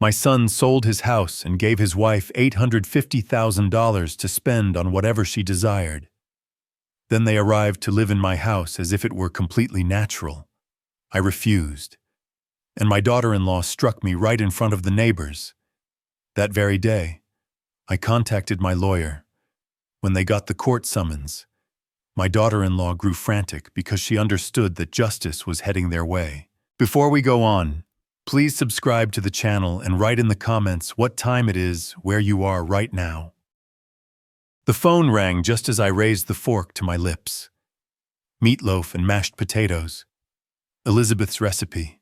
My son sold his house and gave his wife $850,000 to spend on whatever she desired. Then they arrived to live in my house as if it were completely natural. I refused, and my daughter-in-law struck me right in front of the neighbors. That very day, I contacted my lawyer. When they got the court summons, my daughter-in-law grew frantic because she understood that justice was heading their way. Before we go on, please subscribe to the channel and write in the comments what time it is where you are right now. The phone rang just as I raised the fork to my lips. Meatloaf and mashed potatoes. Elizabeth's recipe,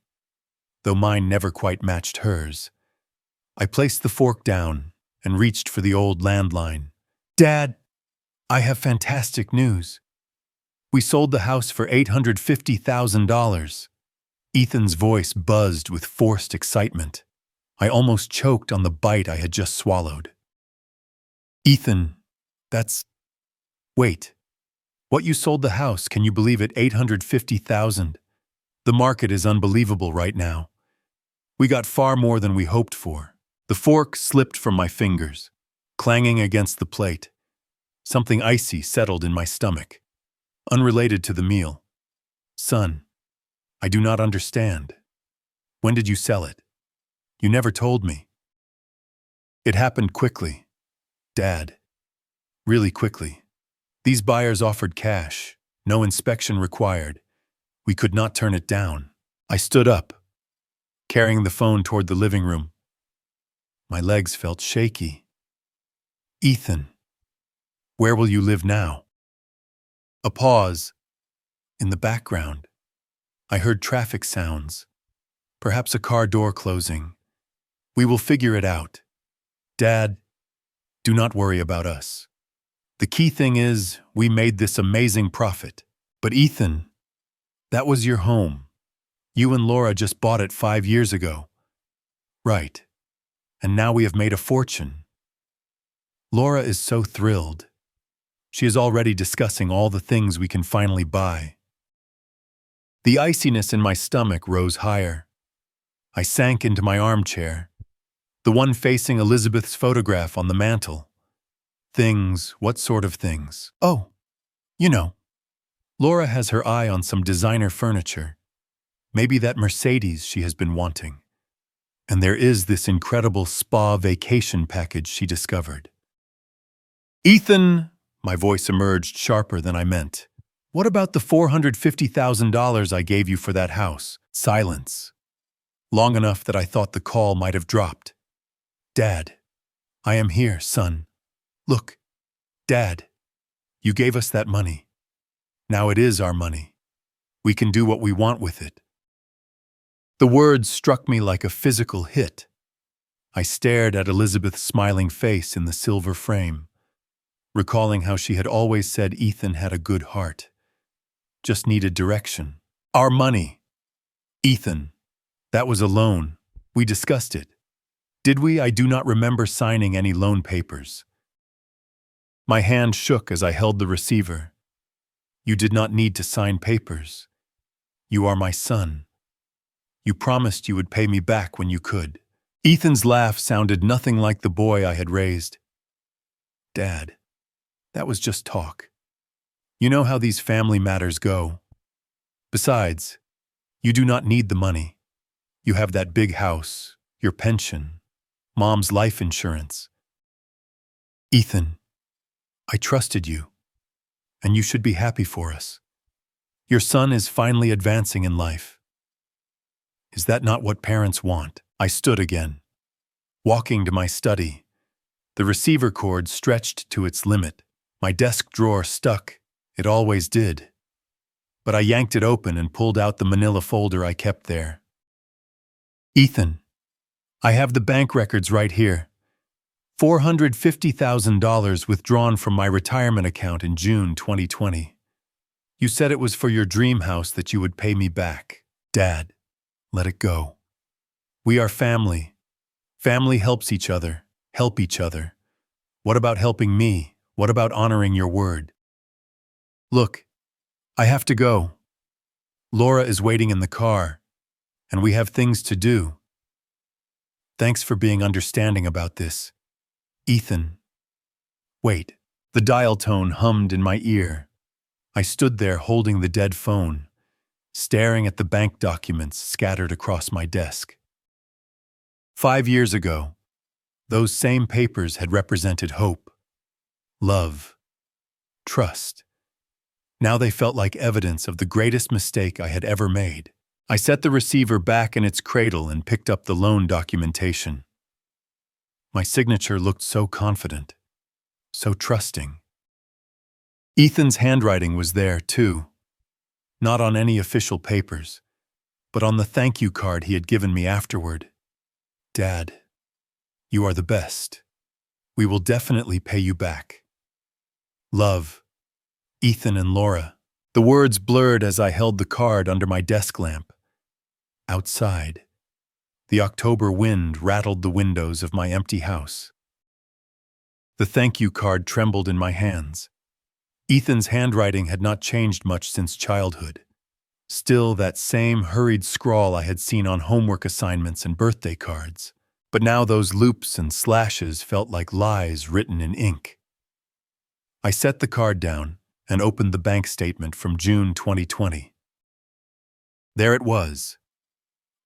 though mine never quite matched hers. I placed the fork down and reached for the old landline. Dad, I have fantastic news. We sold the house for $850,000. Ethan's voice buzzed with forced excitement. I almost choked on the bite I had just swallowed. Ethan, Wait. What, you sold the house, can you believe it, $850,000? The market is unbelievable right now. We got far more than we hoped for. The fork slipped from my fingers, clanging against the plate. Something icy settled in my stomach, unrelated to the meal. Son, I do not understand. When did you sell it? You never told me. It happened quickly, Dad. Really quickly. These buyers offered cash, no inspection required. We could not turn it down. I stood up, carrying the phone toward the living room. My legs felt shaky. Ethan, where will you live now? A pause. In the background, I heard traffic sounds, perhaps a car door closing. We will figure it out. Dad, do not worry about us. The key thing is, we made this amazing profit. But Ethan, that was your home. You and Laura just bought it 5 years ago. Right. And now we have made a fortune. Laura is so thrilled. She is already discussing all the things we can finally buy. The iciness in my stomach rose higher. I sank into my armchair, the one facing Elizabeth's photograph on the mantel. Things, what sort of things? Oh, you know. Laura has her eye on some designer furniture. Maybe that Mercedes she has been wanting. And there is this incredible spa vacation package she discovered. Ethan, my voice emerged sharper than I meant. What about the $450,000 I gave you for that house? Silence. Long enough that I thought the call might have dropped. Dad, I am here, son. Look, Dad, you gave us that money. Now it is our money. We can do what we want with it. The words struck me like a physical hit. I stared at Elizabeth's smiling face in the silver frame, recalling how she had always said Ethan had a good heart. Just needed direction. Our money. Ethan, that was a loan. We discussed it. Did we? I do not remember signing any loan papers. My hand shook as I held the receiver. You did not need to sign papers. You are my son. You promised you would pay me back when you could. Ethan's laugh sounded nothing like the boy I had raised. Dad, that was just talk. You know how these family matters go. Besides, you do not need the money. You have that big house, your pension, Mom's life insurance. Ethan, I trusted you, and you should be happy for us. Your son is finally advancing in life. Is that not what parents want? I stood again, walking to my study. The receiver cord stretched to its limit. My desk drawer stuck. It always did. But I yanked it open and pulled out the manila folder I kept there. Ethan, I have the bank records right here. $450,000 withdrawn from my retirement account in June 2020. You said it was for your dream house that you would pay me back. Dad, let it go. We are family. Family helps each other, help each other. What about helping me? What about honoring your word? Look, I have to go. Laura is waiting in the car, and we have things to do. Thanks for being understanding about this. Ethan. Wait. The dial tone hummed in my ear. I stood there holding the dead phone, staring at the bank documents scattered across my desk. 5 years ago, those same papers had represented hope, love, trust. Now they felt like evidence of the greatest mistake I had ever made. I set the receiver back in its cradle and picked up the loan documentation. My signature looked so confident, so trusting. Ethan's handwriting was there, too. Not on any official papers, but on the thank you card he had given me afterward. Dad, you are the best. We will definitely pay you back. Love, Ethan and Laura. The words blurred as I held the card under my desk lamp. Outside, the October wind rattled the windows of my empty house. The thank you card trembled in my hands. Ethan's handwriting had not changed much since childhood. Still that same hurried scrawl I had seen on homework assignments and birthday cards. But now those loops and slashes felt like lies written in ink. I set the card down and opened the bank statement from June 2020. There it was.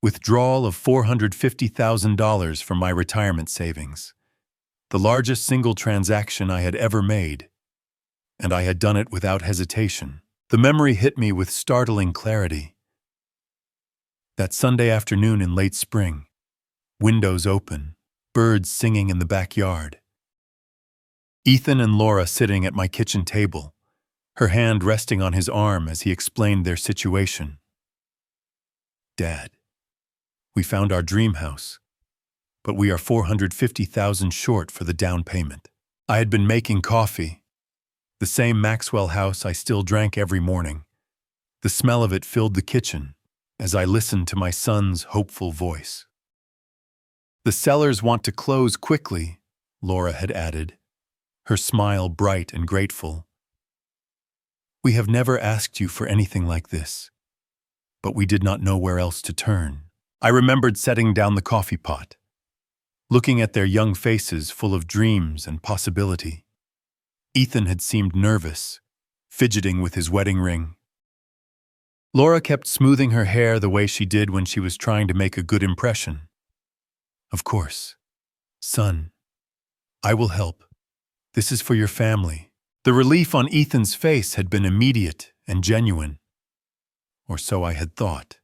Withdrawal of $450,000 from my retirement savings. The largest single transaction I had ever made. And I had done it without hesitation. The memory hit me with startling clarity. That Sunday afternoon in late spring, windows open, birds singing in the backyard. Ethan and Laura sitting at my kitchen table, her hand resting on his arm as he explained their situation. Dad, we found our dream house, but we are $450,000 short for the down payment. I had been making coffee, the same Maxwell house I still drank every morning. The smell of it filled the kitchen as I listened to my son's hopeful voice. The sellers want to close quickly, Laura had added, her smile bright and grateful. We have never asked you for anything like this, but we did not know where else to turn. I remembered setting down the coffee pot, looking at their young faces full of dreams and possibility. Ethan had seemed nervous, fidgeting with his wedding ring. Laura kept smoothing her hair the way she did when she was trying to make a good impression. Of course. Son, I will help. This is for your family. The relief on Ethan's face had been immediate and genuine. Or so I had thought.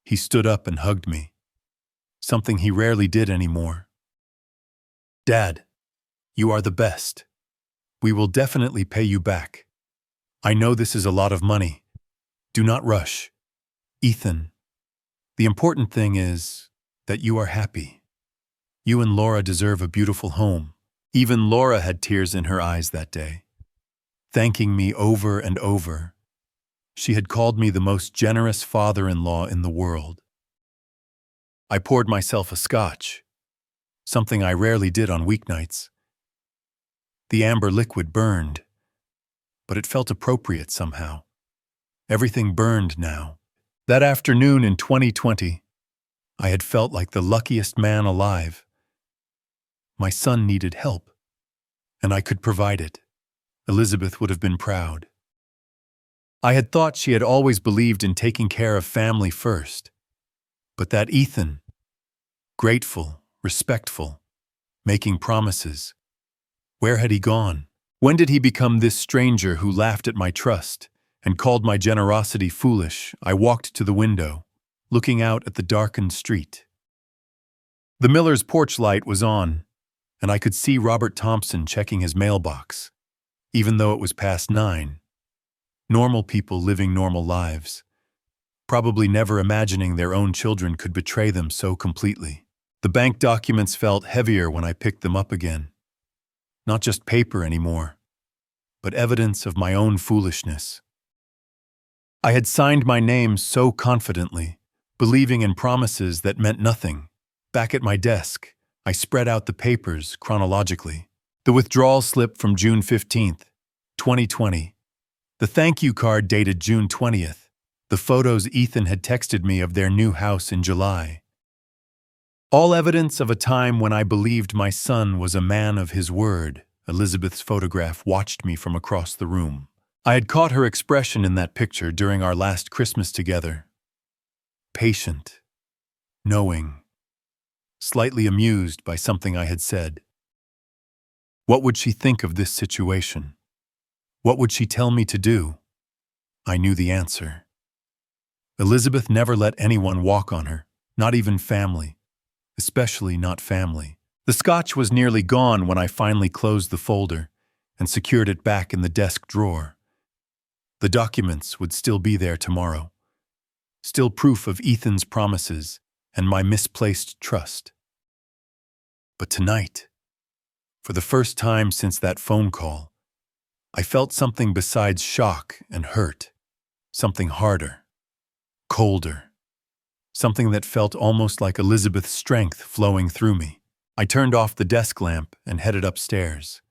He stood up and hugged me, something he rarely did anymore. Dad, you are the best. We will definitely pay you back. I know this is a lot of money. Do not rush. Ethan, the important thing is that you are happy. You and Laura deserve a beautiful home. Even Laura had tears in her eyes that day, thanking me over and over. She had called me the most generous father-in-law in the world. I poured myself a scotch, something I rarely did on weeknights. The amber liquid burned, but it felt appropriate somehow. Everything burned now. That afternoon in 2020, I had felt like the luckiest man alive. My son needed help, and I could provide it. Elizabeth would have been proud. I had thought she had always believed in taking care of family first. But that Ethan, grateful, respectful, making promises, where had he gone? When did he become this stranger who laughed at my trust and called my generosity foolish? I walked to the window, looking out at the darkened street. The miller's porch light was on, and I could see Robert Thompson checking his mailbox, even though it was past 9. Normal people living normal lives, probably never imagining their own children could betray them so completely. The bank documents felt heavier when I picked them up again. Not just paper anymore, but evidence of my own foolishness. I had signed my name so confidently, believing in promises that meant nothing. Back at my desk, I spread out the papers chronologically. The withdrawal slip from June 15th, 2020. The thank you card dated June 20th. The photos Ethan had texted me of their new house in July. All evidence of a time when I believed my son was a man of his word. Elizabeth's photograph watched me from across the room. I had caught her expression in that picture during our last Christmas together. Patient, knowing, slightly amused by something I had said. What would she think of this situation? What would she tell me to do? I knew the answer. Elizabeth never let anyone walk on her, not even family, especially not family. The scotch was nearly gone when I finally closed the folder and secured it back in the desk drawer. The documents would still be there tomorrow. Still proof of Ethan's promises and my misplaced trust. But tonight, for the first time since that phone call, I felt something besides shock and hurt. Something harder, colder. Something that felt almost like Elizabeth's strength flowing through me. I turned off the desk lamp and headed upstairs,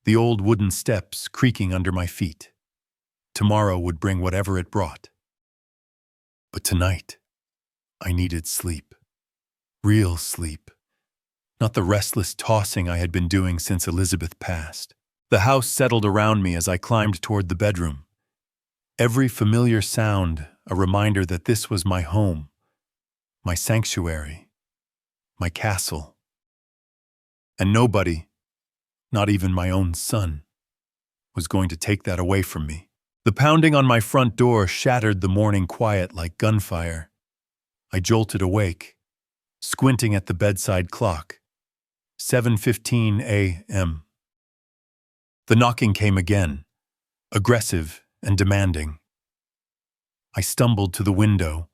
the old wooden steps creaking under my feet. Tomorrow would bring whatever it brought. But tonight, I needed sleep. Real sleep. Not the restless tossing I had been doing since Elizabeth passed. The house settled around me as I climbed toward the bedroom. Every familiar sound, a reminder that this was my home, my sanctuary, my castle. And nobody, not even my own son, was going to take that away from me. The pounding on my front door shattered the morning quiet like gunfire. I jolted awake, squinting at the bedside clock. 7:15 a.m. The knocking came again, aggressive and demanding. I stumbled to the window,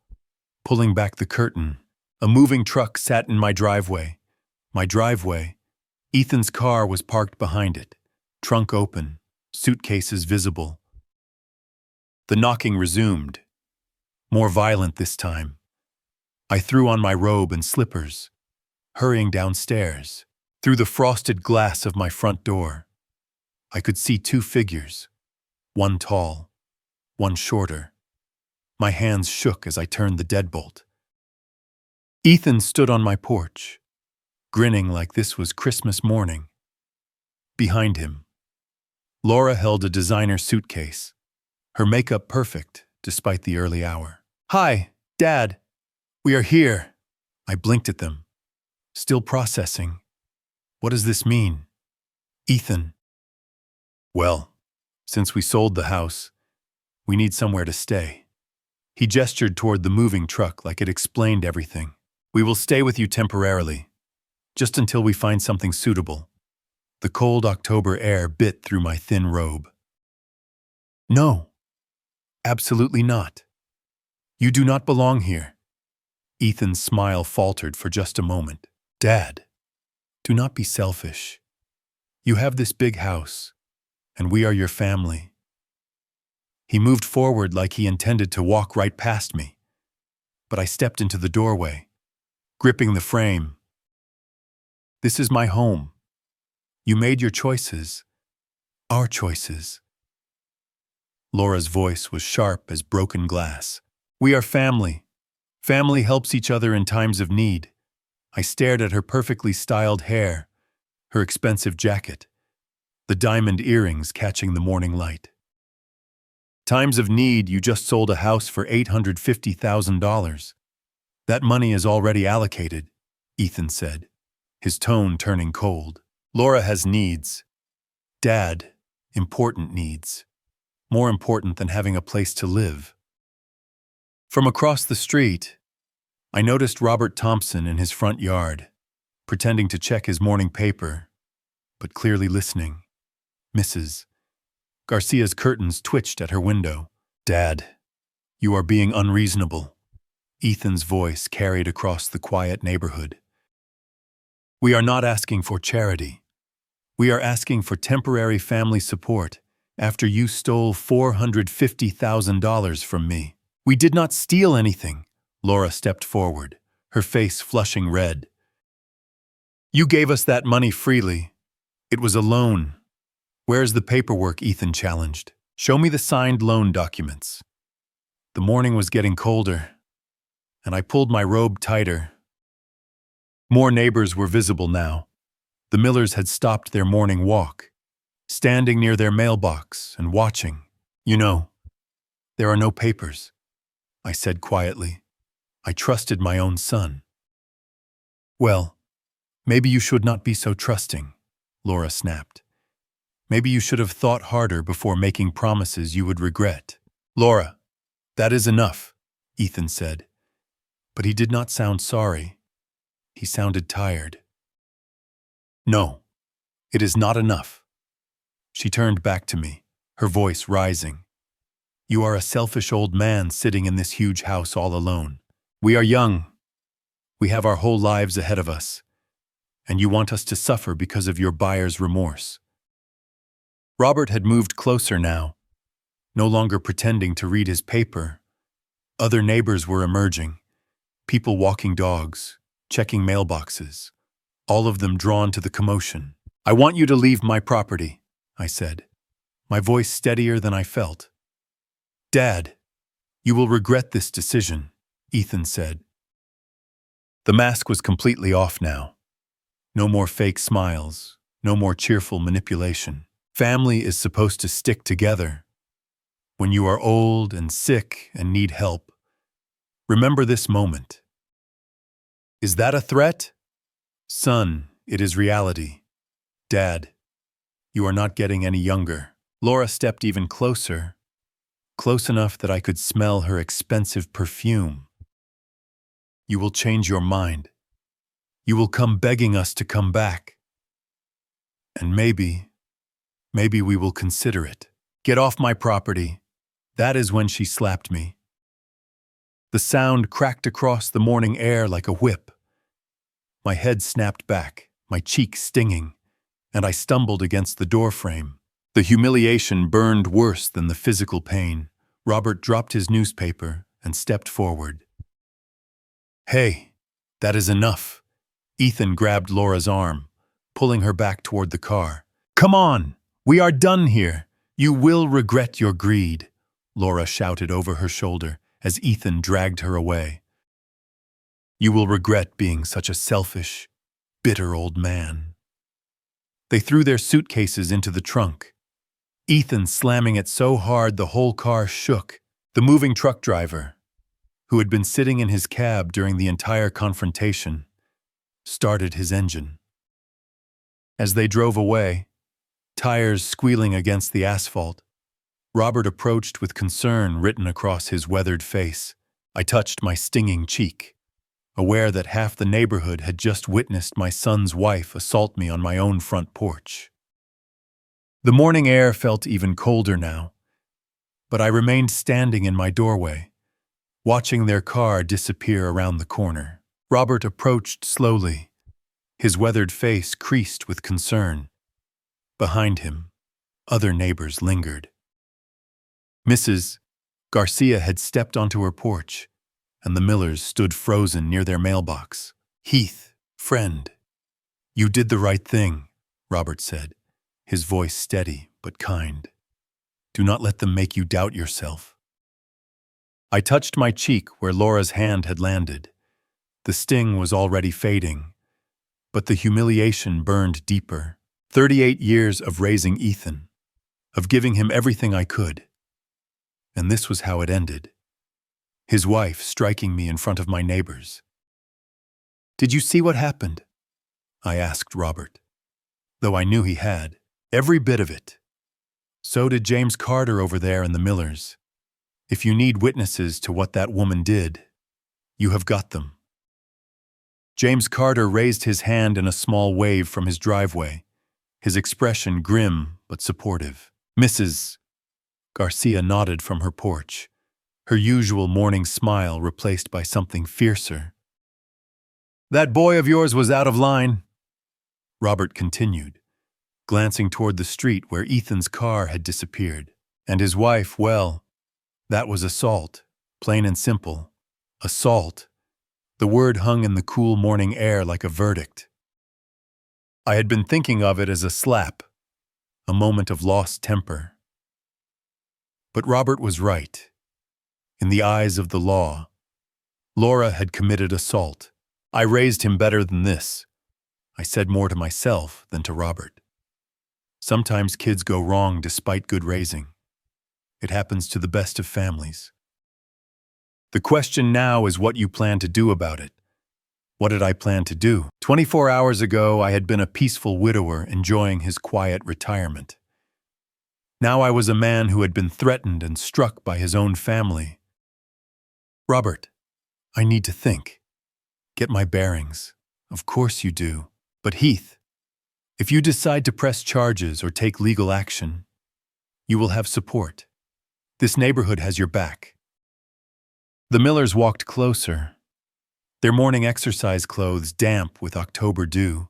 pulling back the curtain. A moving truck sat in my driveway. Ethan's car was parked behind it, trunk open, suitcases visible. The knocking resumed, more violent this time. I threw on my robe and slippers, hurrying downstairs. Through the frosted glass of my front door, I could see two figures, one tall, one shorter. My hands shook as I turned the deadbolt. Ethan stood on my porch, grinning like this was Christmas morning. Behind him, Laura held a designer suitcase, her makeup perfect despite the early hour. "Hi, Dad. We are here." I blinked at them, still processing. What does this mean? Ethan. Well, since we sold the house, we need somewhere to stay. He gestured toward the moving truck like it explained everything. "We will stay with you temporarily, just until we find something suitable." The cold October air bit through my thin robe. "No, absolutely not. You do not belong here." Ethan's smile faltered for just a moment. "Dad, do not be selfish. You have this big house, and we are your family." He moved forward like he intended to walk right past me, but I stepped into the doorway, gripping the frame. "This is my home. You made your choices, our choices." Laura's voice was sharp as broken glass. "We are family. Family helps each other in times of need." I stared at her perfectly styled hair, her expensive jacket, the diamond earrings catching the morning light. "Times of need, you just sold a house for $850,000. That money is already allocated," Ethan said, his tone turning cold. "Laura has needs. Dad, important needs. More important than having a place to live." From across the street, I noticed Robert Thompson in his front yard, pretending to check his morning paper, but clearly listening. Mrs. Garcia's curtains twitched at her window. "Dad, you are being unreasonable." Ethan's voice carried across the quiet neighborhood. "We are not asking for charity. We are asking for temporary family support after you stole $450,000 from me." "We did not steal anything." Laura stepped forward, her face flushing red. "You gave us that money freely. It was a loan." "Where's the paperwork?" Ethan challenged. "Show me the signed loan documents." The morning was getting colder, and I pulled my robe tighter. More neighbors were visible now. The Millers had stopped their morning walk, standing near their mailbox and watching. "You know, there are no papers," I said quietly. I trusted my own son. "Well, maybe you should not be so trusting," Laura snapped. "Maybe you should have thought harder before making promises you would regret." "Laura, that is enough," Ethan said. But he did not sound sorry. He sounded tired. "No, it is not enough." She turned back to me, her voice rising. "You are a selfish old man sitting in this huge house all alone. We are young. We have our whole lives ahead of us. And you want us to suffer because of your buyer's remorse." Robert had moved closer now, no longer pretending to read his paper. Other neighbors were emerging, people walking dogs, checking mailboxes, all of them drawn to the commotion. "I want you to leave my property," I said, my voice steadier than I felt. "Dad, you will regret this decision," Ethan said. The mask was completely off now. No more fake smiles, no more cheerful manipulation. Family is supposed to stick together. When you are old and sick and need help, remember this moment. "Is that a threat?" "Son, it is reality." "Dad, you are not getting any younger." Laura stepped even closer, close enough that I could smell her expensive perfume. "You will change your mind. You will come begging us to come back. And maybe we will consider it. Get off my property." That is when she slapped me. The sound cracked across the morning air like a whip. My head snapped back, my cheek stinging, and I stumbled against the doorframe. The humiliation burned worse than the physical pain. Robert dropped his newspaper and stepped forward. "Hey, that is enough." Ethan grabbed Laura's arm, pulling her back toward the car. "Come on, we are done here. You will regret your greed," Laura shouted over her shoulder as Ethan dragged her away. "You will regret being such a selfish, bitter old man." They threw their suitcases into the trunk, Ethan slamming it so hard the whole car shook. The moving truck driver, who had been sitting in his cab during the entire confrontation, started his engine. As they drove away, tires squealing against the asphalt, Robert approached with concern written across his weathered face. I touched my stinging cheek, aware that half the neighborhood had just witnessed my son's wife assault me on my own front porch. The morning air felt even colder now, but I remained standing in my doorway, watching their car disappear around the corner. Robert approached slowly, his weathered face creased with concern. Behind him, other neighbors lingered. Mrs. Garcia had stepped onto her porch, and the Millers stood frozen near their mailbox. "Heath, friend, you did the right thing," Robert said, his voice steady but kind. "Do not let them make you doubt yourself." I touched my cheek where Laura's hand had landed. The sting was already fading, but the humiliation burned deeper. 38 years of raising Ethan, of giving him everything I could. And this was how it ended. His wife striking me in front of my neighbors. "Did you see what happened?" I asked Robert, though I knew he had. "Every bit of it. So did James Carter over there and the Millers. If you need witnesses to what that woman did, you have got them." James Carter raised his hand in a small wave from his driveway, his expression grim but supportive. Mrs. Garcia nodded from her porch, her usual morning smile replaced by something fiercer. "That boy of yours was out of line," Robert continued, glancing toward the street where Ethan's car had disappeared. "And his wife, well, that was assault, plain and simple. Assault." The word hung in the cool morning air like a verdict. I had been thinking of it as a slap, a moment of lost temper. But Robert was right. In the eyes of the law, Laura had committed assault, I raised him better than this. I said more to myself than to Robert. Sometimes kids go wrong despite good raising. It happens to the best of families. The question now is what you plan to do about it. What did I plan to do? 24 hours ago, I had been a peaceful widower enjoying his quiet retirement. Now I was a man who had been threatened and struck by his own family. Robert, I need to think. Get my bearings. Of course you do. But Heath, if you decide to press charges or take legal action, you will have support. This neighborhood has your back. The Millers walked closer, their morning exercise clothes damp with October dew.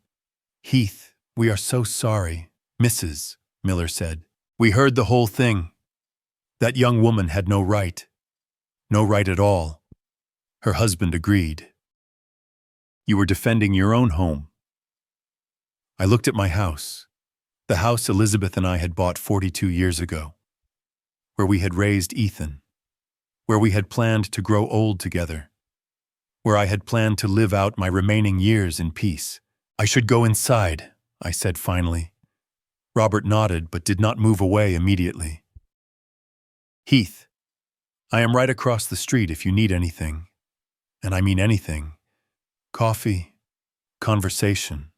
Heath, we are so sorry, Mrs. Miller said. We heard the whole thing. That young woman had no right. No right at all. Her husband agreed. You were defending your own home. I looked at my house, the house Elizabeth and I had bought 42 years ago, where we had raised Ethan, where we had planned to grow old together, where I had planned to live out my remaining years in peace. I should go inside, I said finally. Robert nodded but did not move away immediately. Heath, I am right across the street if you need anything, and I mean anything. Coffee, conversation,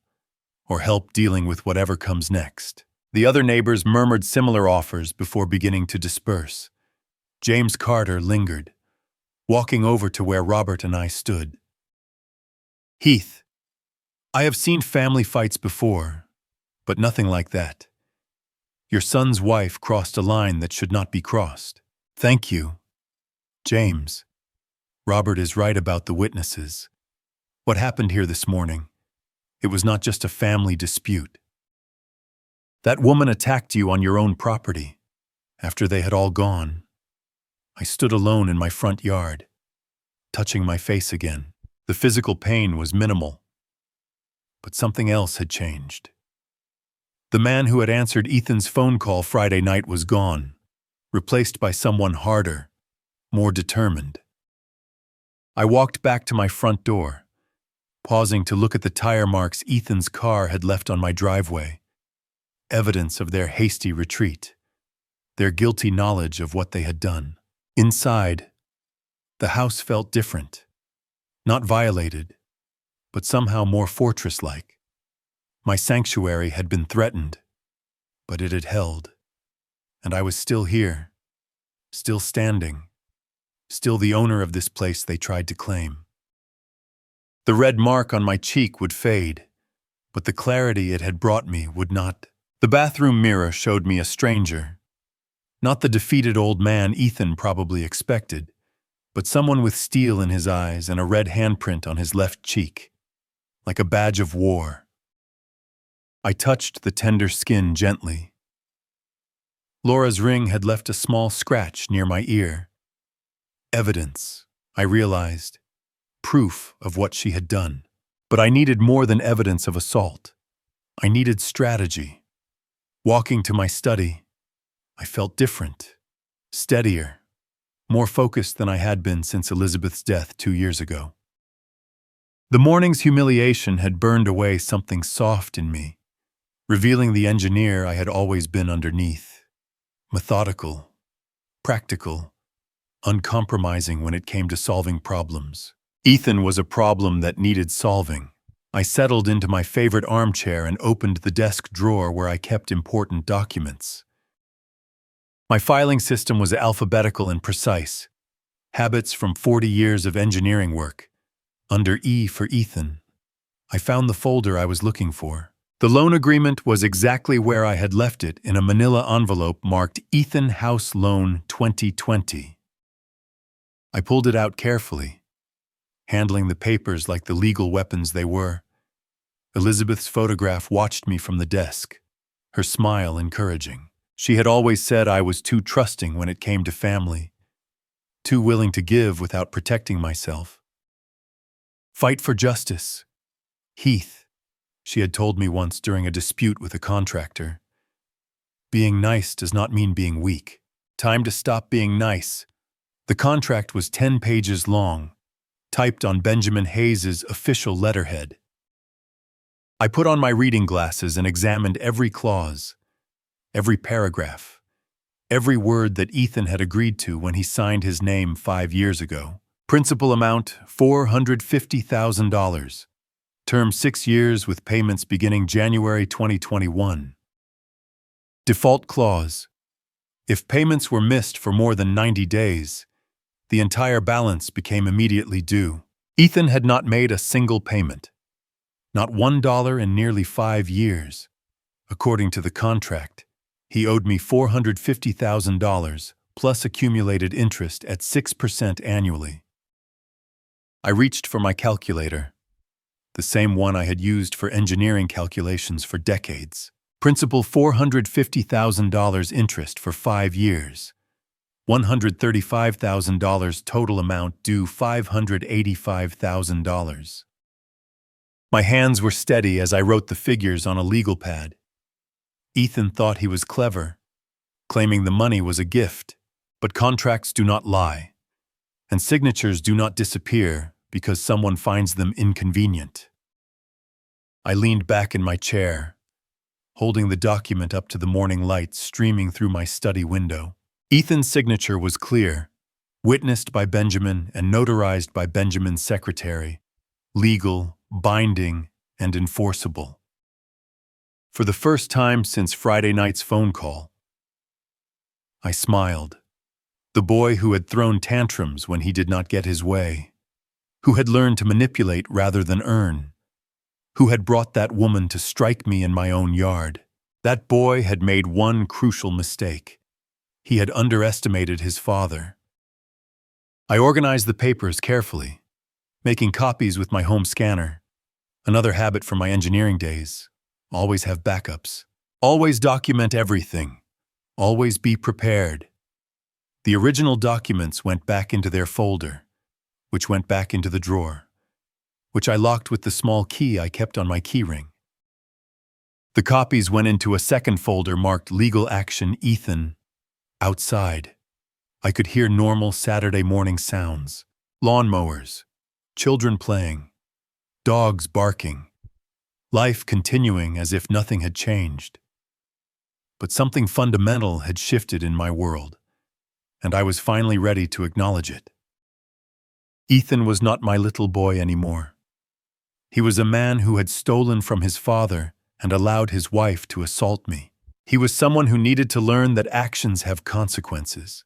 or help dealing with whatever comes next. The other neighbors murmured similar offers before beginning to disperse. James Carter lingered, walking over to where Robert and I stood. Heath, I have seen family fights before, but nothing like that. Your son's wife crossed a line that should not be crossed. Thank you, James. Robert is right about the witnesses. What happened here this morning? It was not just a family dispute. That woman attacked you on your own property. After they had all gone, I stood alone in my front yard, touching my face again. The physical pain was minimal, but something else had changed. The man who had answered Ethan's phone call Friday night was gone, replaced by someone harder, more determined. I walked back to my front door, pausing to look at the tire marks Ethan's car had left on my driveway, evidence of their hasty retreat, their guilty knowledge of what they had done. Inside, the house felt different, not violated, but somehow more fortress-like. My sanctuary had been threatened, but it had held, and I was still here, still standing, still the owner of this place they tried to claim. The red mark on my cheek would fade, but the clarity it had brought me would not. The bathroom mirror showed me a stranger. Not the defeated old man Ethan probably expected, but someone with steel in his eyes and a red handprint on his left cheek, like a badge of war. I touched the tender skin gently. Laura's ring had left a small scratch near my ear. Evidence, I realized. Proof of what she had done. But I needed more than evidence of assault. I needed strategy. Walking to my study, I felt different, steadier, more focused than I had been since Elizabeth's death 2 years ago. The morning's humiliation had burned away something soft in me, revealing the engineer I had always been underneath. Methodical, practical, uncompromising when it came to solving problems. Ethan was a problem that needed solving. I settled into my favorite armchair and opened the desk drawer where I kept important documents. My filing system was alphabetical and precise. Habits from 40 years of engineering work. Under E for Ethan, I found the folder I was looking for. The loan agreement was exactly where I had left it in a manila envelope marked Ethan House Loan 2020. I pulled it out carefully, handling the papers like the legal weapons they were. Elizabeth's photograph watched me from the desk, her smile encouraging. She had always said I was too trusting when it came to family, too willing to give without protecting myself. Fight for justice. Heath, she had told me once during a dispute with a contractor. Being nice does not mean being weak. Time to stop being nice. The contract was 10 pages long. typed on Benjamin Hayes's official letterhead. I put on my reading glasses and examined every clause, every paragraph, every word that Ethan had agreed to when he signed his name 5 years ago. Principal amount, $450,000. Term 6 years with payments beginning January 2021. Default clause. If payments were missed for more than 90 days, the entire balance became immediately due. Ethan had not made a single payment. Not $1 in nearly 5 years. According to the contract, he owed me $450,000 plus accumulated interest at 6% annually. I reached for my calculator, the same one I had used for engineering calculations for decades. Principal $450,000 interest for 5 years. $135,000 total amount due $585,000. My hands were steady as I wrote the figures on a legal pad. Ethan thought he was clever, claiming the money was a gift, but contracts do not lie, and signatures do not disappear because someone finds them inconvenient. I leaned back in my chair, holding the document up to the morning light streaming through my study window. Ethan's signature was clear, witnessed by Benjamin and notarized by Benjamin's secretary, legal, binding, and enforceable. For the first time since Friday night's phone call, I smiled. The boy who had thrown tantrums when he did not get his way, who had learned to manipulate rather than earn, who had brought that woman to strike me in my own yard. That boy had made one crucial mistake. He had underestimated his father. I organized the papers carefully, making copies with my home scanner. Another habit from my engineering days. Always have backups. Always document everything. Always be prepared. The original documents went back into their folder, which went back into the drawer, which I locked with the small key I kept on my keyring. The copies went into a second folder marked Legal Action Ethan. Outside, I could hear normal Saturday morning sounds. Lawnmowers, children playing, dogs barking, life continuing as if nothing had changed. But something fundamental had shifted in my world, and I was finally ready to acknowledge it. Ethan was not my little boy anymore. He was a man who had stolen from his father and allowed his wife to assault me. He was someone who needed to learn that actions have consequences.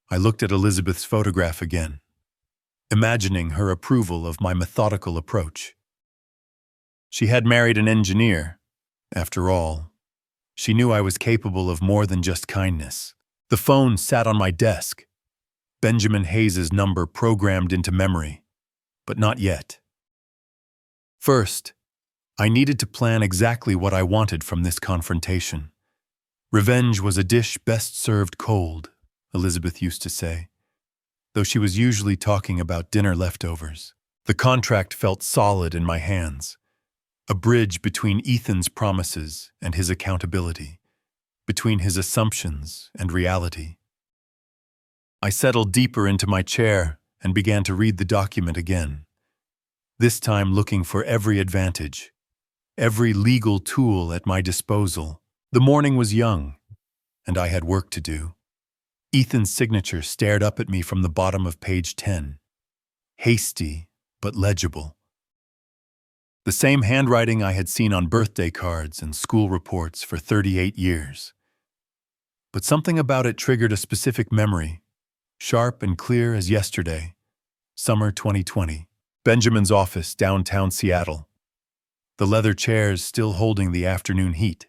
I looked at Elizabeth's photograph again, imagining her approval of my methodical approach. She had married an engineer. After all, she knew I was capable of more than just kindness. The phone sat on my desk, Benjamin Hayes's number programmed into memory, but not yet. First, I needed to plan exactly what I wanted from this confrontation. Revenge was a dish best served cold, Elizabeth used to say, though she was usually talking about dinner leftovers. The contract felt solid in my hands, a bridge between Ethan's promises and his accountability, between his assumptions and reality. I settled deeper into my chair and began to read the document again, this time looking for every advantage, every legal tool at my disposal. The morning was young, and I had work to do. Ethan's signature stared up at me from the bottom of page 10, hasty but legible. The same handwriting I had seen on birthday cards and school reports for 38 years. But something about it triggered a specific memory, sharp and clear as yesterday, summer 2020, Benjamin's office, downtown Seattle. The leather chairs still holding the afternoon heat.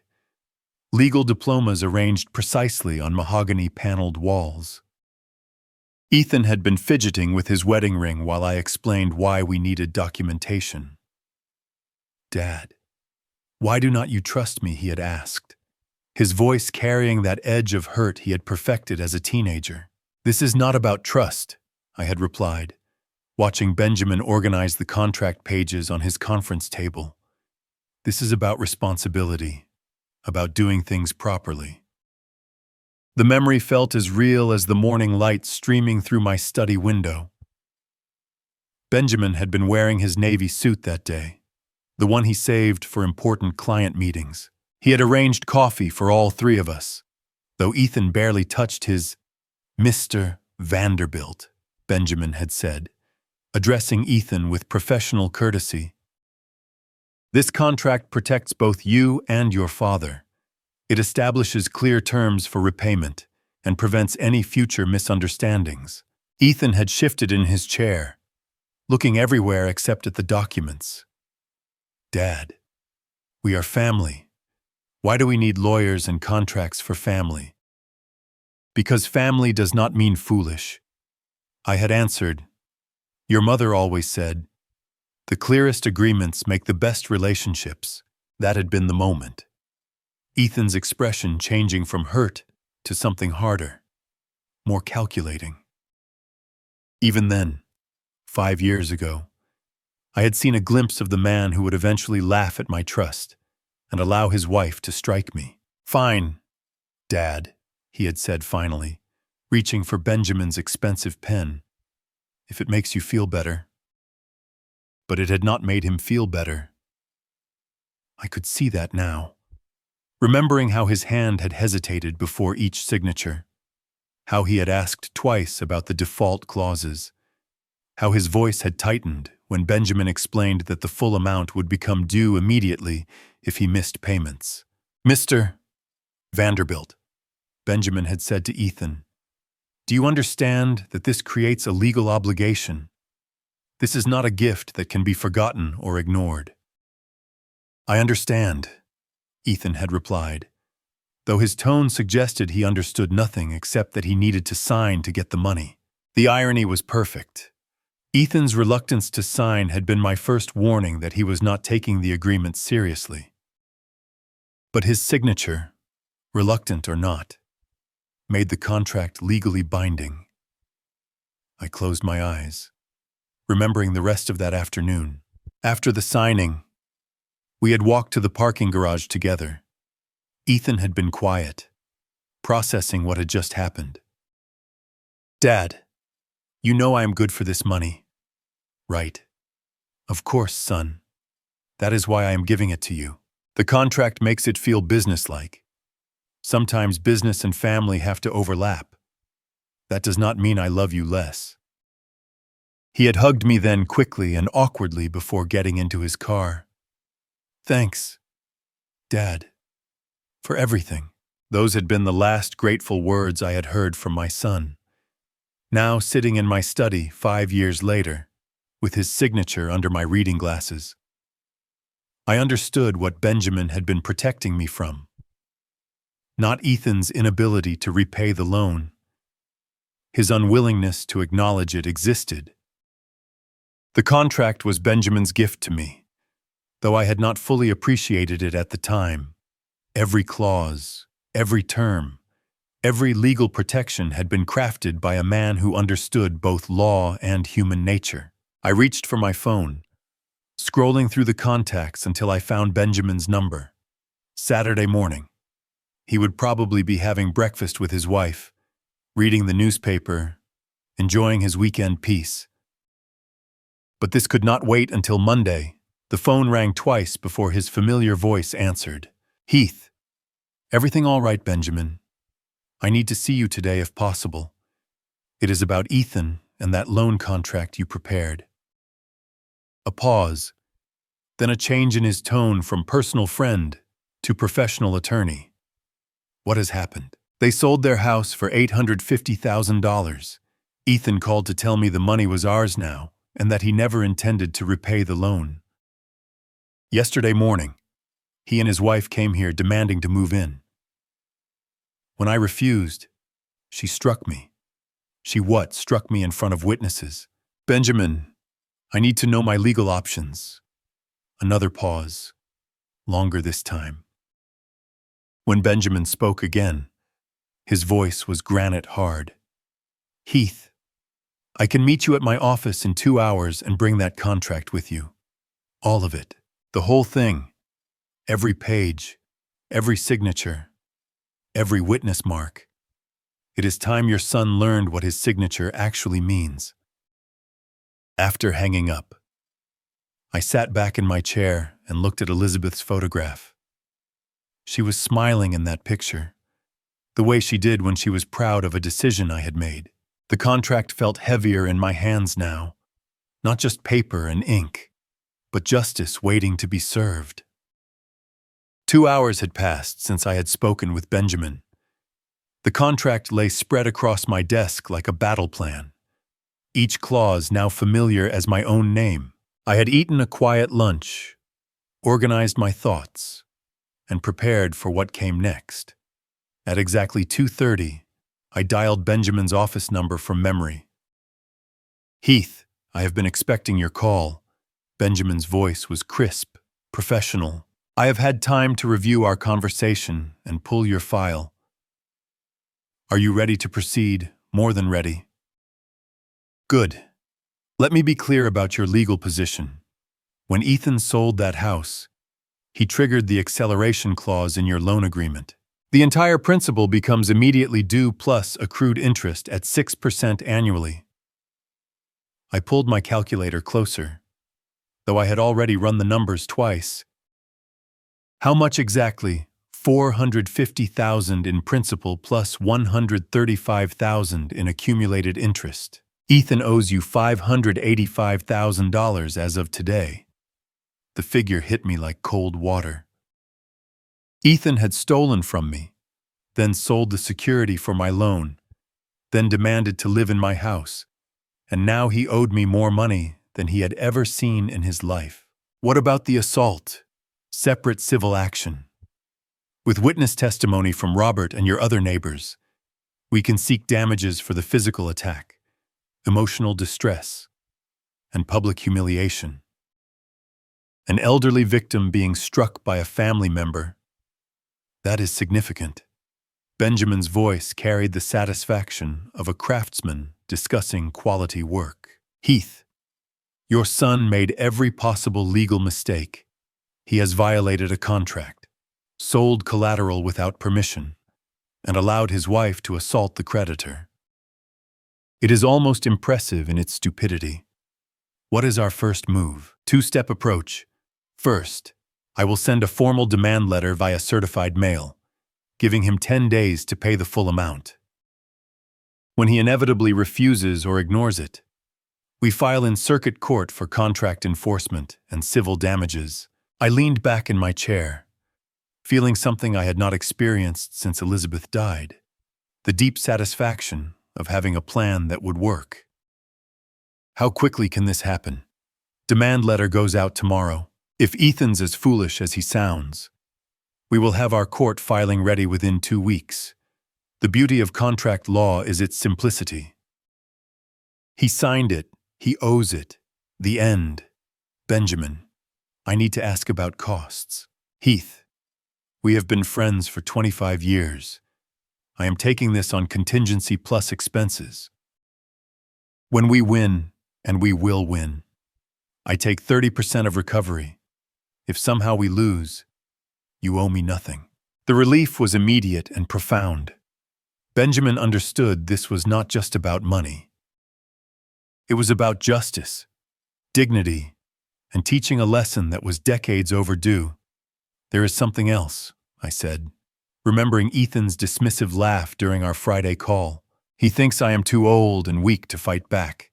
Legal diplomas arranged precisely on mahogany-paneled walls. Ethan had been fidgeting with his wedding ring while I explained why we needed documentation. "Dad, why do not you trust me?" he had asked, his voice carrying that edge of hurt he had perfected as a teenager. "This is not about trust," I had replied, watching Benjamin organize the contract pages on his conference table. "This is about responsibility. About doing things properly." The memory felt as real as the morning light streaming through my study window. Benjamin had been wearing his navy suit that day, the one he saved for important client meetings. He had arranged coffee for all three of us, though Ethan barely touched his Mr. Vanderbilt, Benjamin had said, addressing Ethan with professional courtesy. This contract protects both you and your father. It establishes clear terms for repayment and prevents any future misunderstandings. Ethan had shifted in his chair, looking everywhere except at the documents. Dad, we are family. Why do we need lawyers and contracts for family? Because family does not mean foolish. I had answered. Your mother always said, the clearest agreements make the best relationships. That had been the moment. Ethan's expression changing from hurt to something harder, more calculating. Even then, 5 years ago, I had seen a glimpse of the man who would eventually laugh at my trust and allow his wife to strike me. Fine, Dad, he had said finally, reaching for Benjamin's expensive pen. If it makes you feel better. But it had not made him feel better. I could see that now, remembering how his hand had hesitated before each signature, how he had asked twice about the default clauses, how his voice had tightened when Benjamin explained that the full amount would become due immediately if he missed payments. Mr. Vanderbilt, Benjamin had said to Ethan, do you understand that this creates a legal obligation? This is not a gift that can be forgotten or ignored. I understand, Ethan had replied, though his tone suggested he understood nothing except that he needed to sign to get the money. The irony was perfect. Ethan's reluctance to sign had been my first warning that he was not taking the agreement seriously. But his signature, reluctant or not, made the contract legally binding. I closed my eyes, remembering the rest of that afternoon. After the signing, we had walked to the parking garage together. Ethan had been quiet, processing what had just happened. Dad, you know I am good for this money, right? Of course, son. That is why I am giving it to you. The contract makes it feel businesslike. Sometimes business and family have to overlap. That does not mean I love you less. He had hugged me then quickly and awkwardly before getting into his car. Thanks, Dad, for everything. Those had been the last grateful words I had heard from my son. Now sitting in my study 5 years later, with his signature under my reading glasses, I understood what Benjamin had been protecting me from. Not Ethan's inability to repay the loan. His unwillingness to acknowledge it existed. The contract was Benjamin's gift to me, though I had not fully appreciated it at the time. Every clause, every term, every legal protection had been crafted by a man who understood both law and human nature. I reached for my phone, scrolling through the contacts until I found Benjamin's number. Saturday morning. He would probably be having breakfast with his wife, reading the newspaper, enjoying his weekend peace. But this could not wait until Monday. The phone rang twice before his familiar voice answered. Heath. Everything all right, Benjamin? I need to see you today if possible. It is about Ethan and that loan contract you prepared. A pause, then a change in his tone from personal friend to professional attorney. What has happened? They sold their house for $850,000. Ethan called to tell me the money was ours now and that he never intended to repay the loan. Yesterday morning, he and his wife came here demanding to move in. When I refused, she struck me. She struck me in front of witnesses. Benjamin, I need to know my legal options. Another pause, longer this time. When Benjamin spoke again, his voice was granite hard. Heath, I can meet you at my office in 2 hours and bring that contract with you. All of it. The whole thing. Every page. Every signature. Every witness mark. It is time your son learned what his signature actually means. After hanging up, I sat back in my chair and looked at Elizabeth's photograph. She was smiling in that picture, the way she did when she was proud of a decision I had made. The contract felt heavier in my hands now, not just paper and ink, but justice waiting to be served. 2 hours had passed since I had spoken with Benjamin. The contract lay spread across my desk like a battle plan, each clause now familiar as my own name. I had eaten a quiet lunch, organized my thoughts, and prepared for what came next. At exactly 2:30, I dialed Benjamin's office number from memory. "Heath, I have been expecting your call." Benjamin's voice was crisp, professional. "I have had time to review our conversation and pull your file. Are you ready to proceed? More than ready." "Good. Let me be clear about your legal position. When Ethan sold that house, he triggered the acceleration clause in your loan agreement. The entire principal becomes immediately due plus accrued interest at 6% annually." I pulled my calculator closer, though I had already run the numbers twice. "How much exactly?" $450,000 in principal plus $135,000 in accumulated interest. Ethan owes you $585,000 as of today. The figure hit me like cold water. Ethan had stolen from me, then sold the security for my loan, then demanded to live in my house, and now he owed me more money than he had ever seen in his life. What about the assault? Separate civil action. With witness testimony from Robert and your other neighbors, we can seek damages for the physical attack, emotional distress, and public humiliation. An elderly victim being struck by a family member. That is significant. Benjamin's voice carried the satisfaction of a craftsman discussing quality work. "Heath, your son made every possible legal mistake. He has violated a contract, sold collateral without permission, and allowed his wife to assault the creditor. It is almost impressive in its stupidity. What is our first move? Two-step approach. First, I will send a formal demand letter via certified mail, giving him 10 days to pay the full amount. When he inevitably refuses or ignores it, we file in circuit court for contract enforcement and civil damages." I leaned back in my chair, feeling something I had not experienced since Elizabeth died, the deep satisfaction of having a plan that would work. "How quickly can this happen?" "Demand letter goes out tomorrow. If Ethan's as foolish as he sounds, we will have our court filing ready within 2 weeks. The beauty of contract law is its simplicity. He signed it. He owes it. The end. Benjamin, I need to ask about costs. Heath, we have been friends for 25 years. I am taking this on contingency plus expenses. When we win, and we will win, I take 30% of recovery. If somehow we lose, you owe me nothing." The relief was immediate and profound. Benjamin understood this was not just about money. It was about justice, dignity, and teaching a lesson that was decades overdue. "There is something else," I said, remembering Ethan's dismissive laugh during our Friday call. "He thinks I am too old and weak to fight back.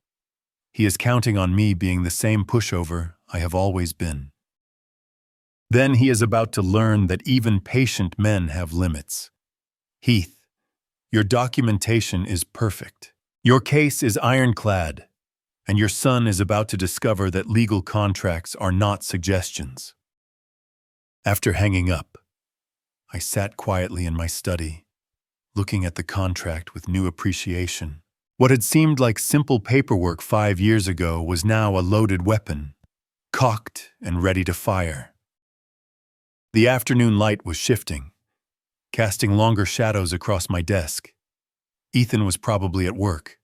He is counting on me being the same pushover I have always been. Then he is about to learn that even patient men have limits. Heath, your documentation is perfect. Your case is ironclad, and your son is about to discover that legal contracts are not suggestions." After hanging up, I sat quietly in my study, looking at the contract with new appreciation. What had seemed like simple paperwork 5 years ago was now a loaded weapon, cocked and ready to fire. The afternoon light was shifting, casting longer shadows across my desk. Ethan was probably at work,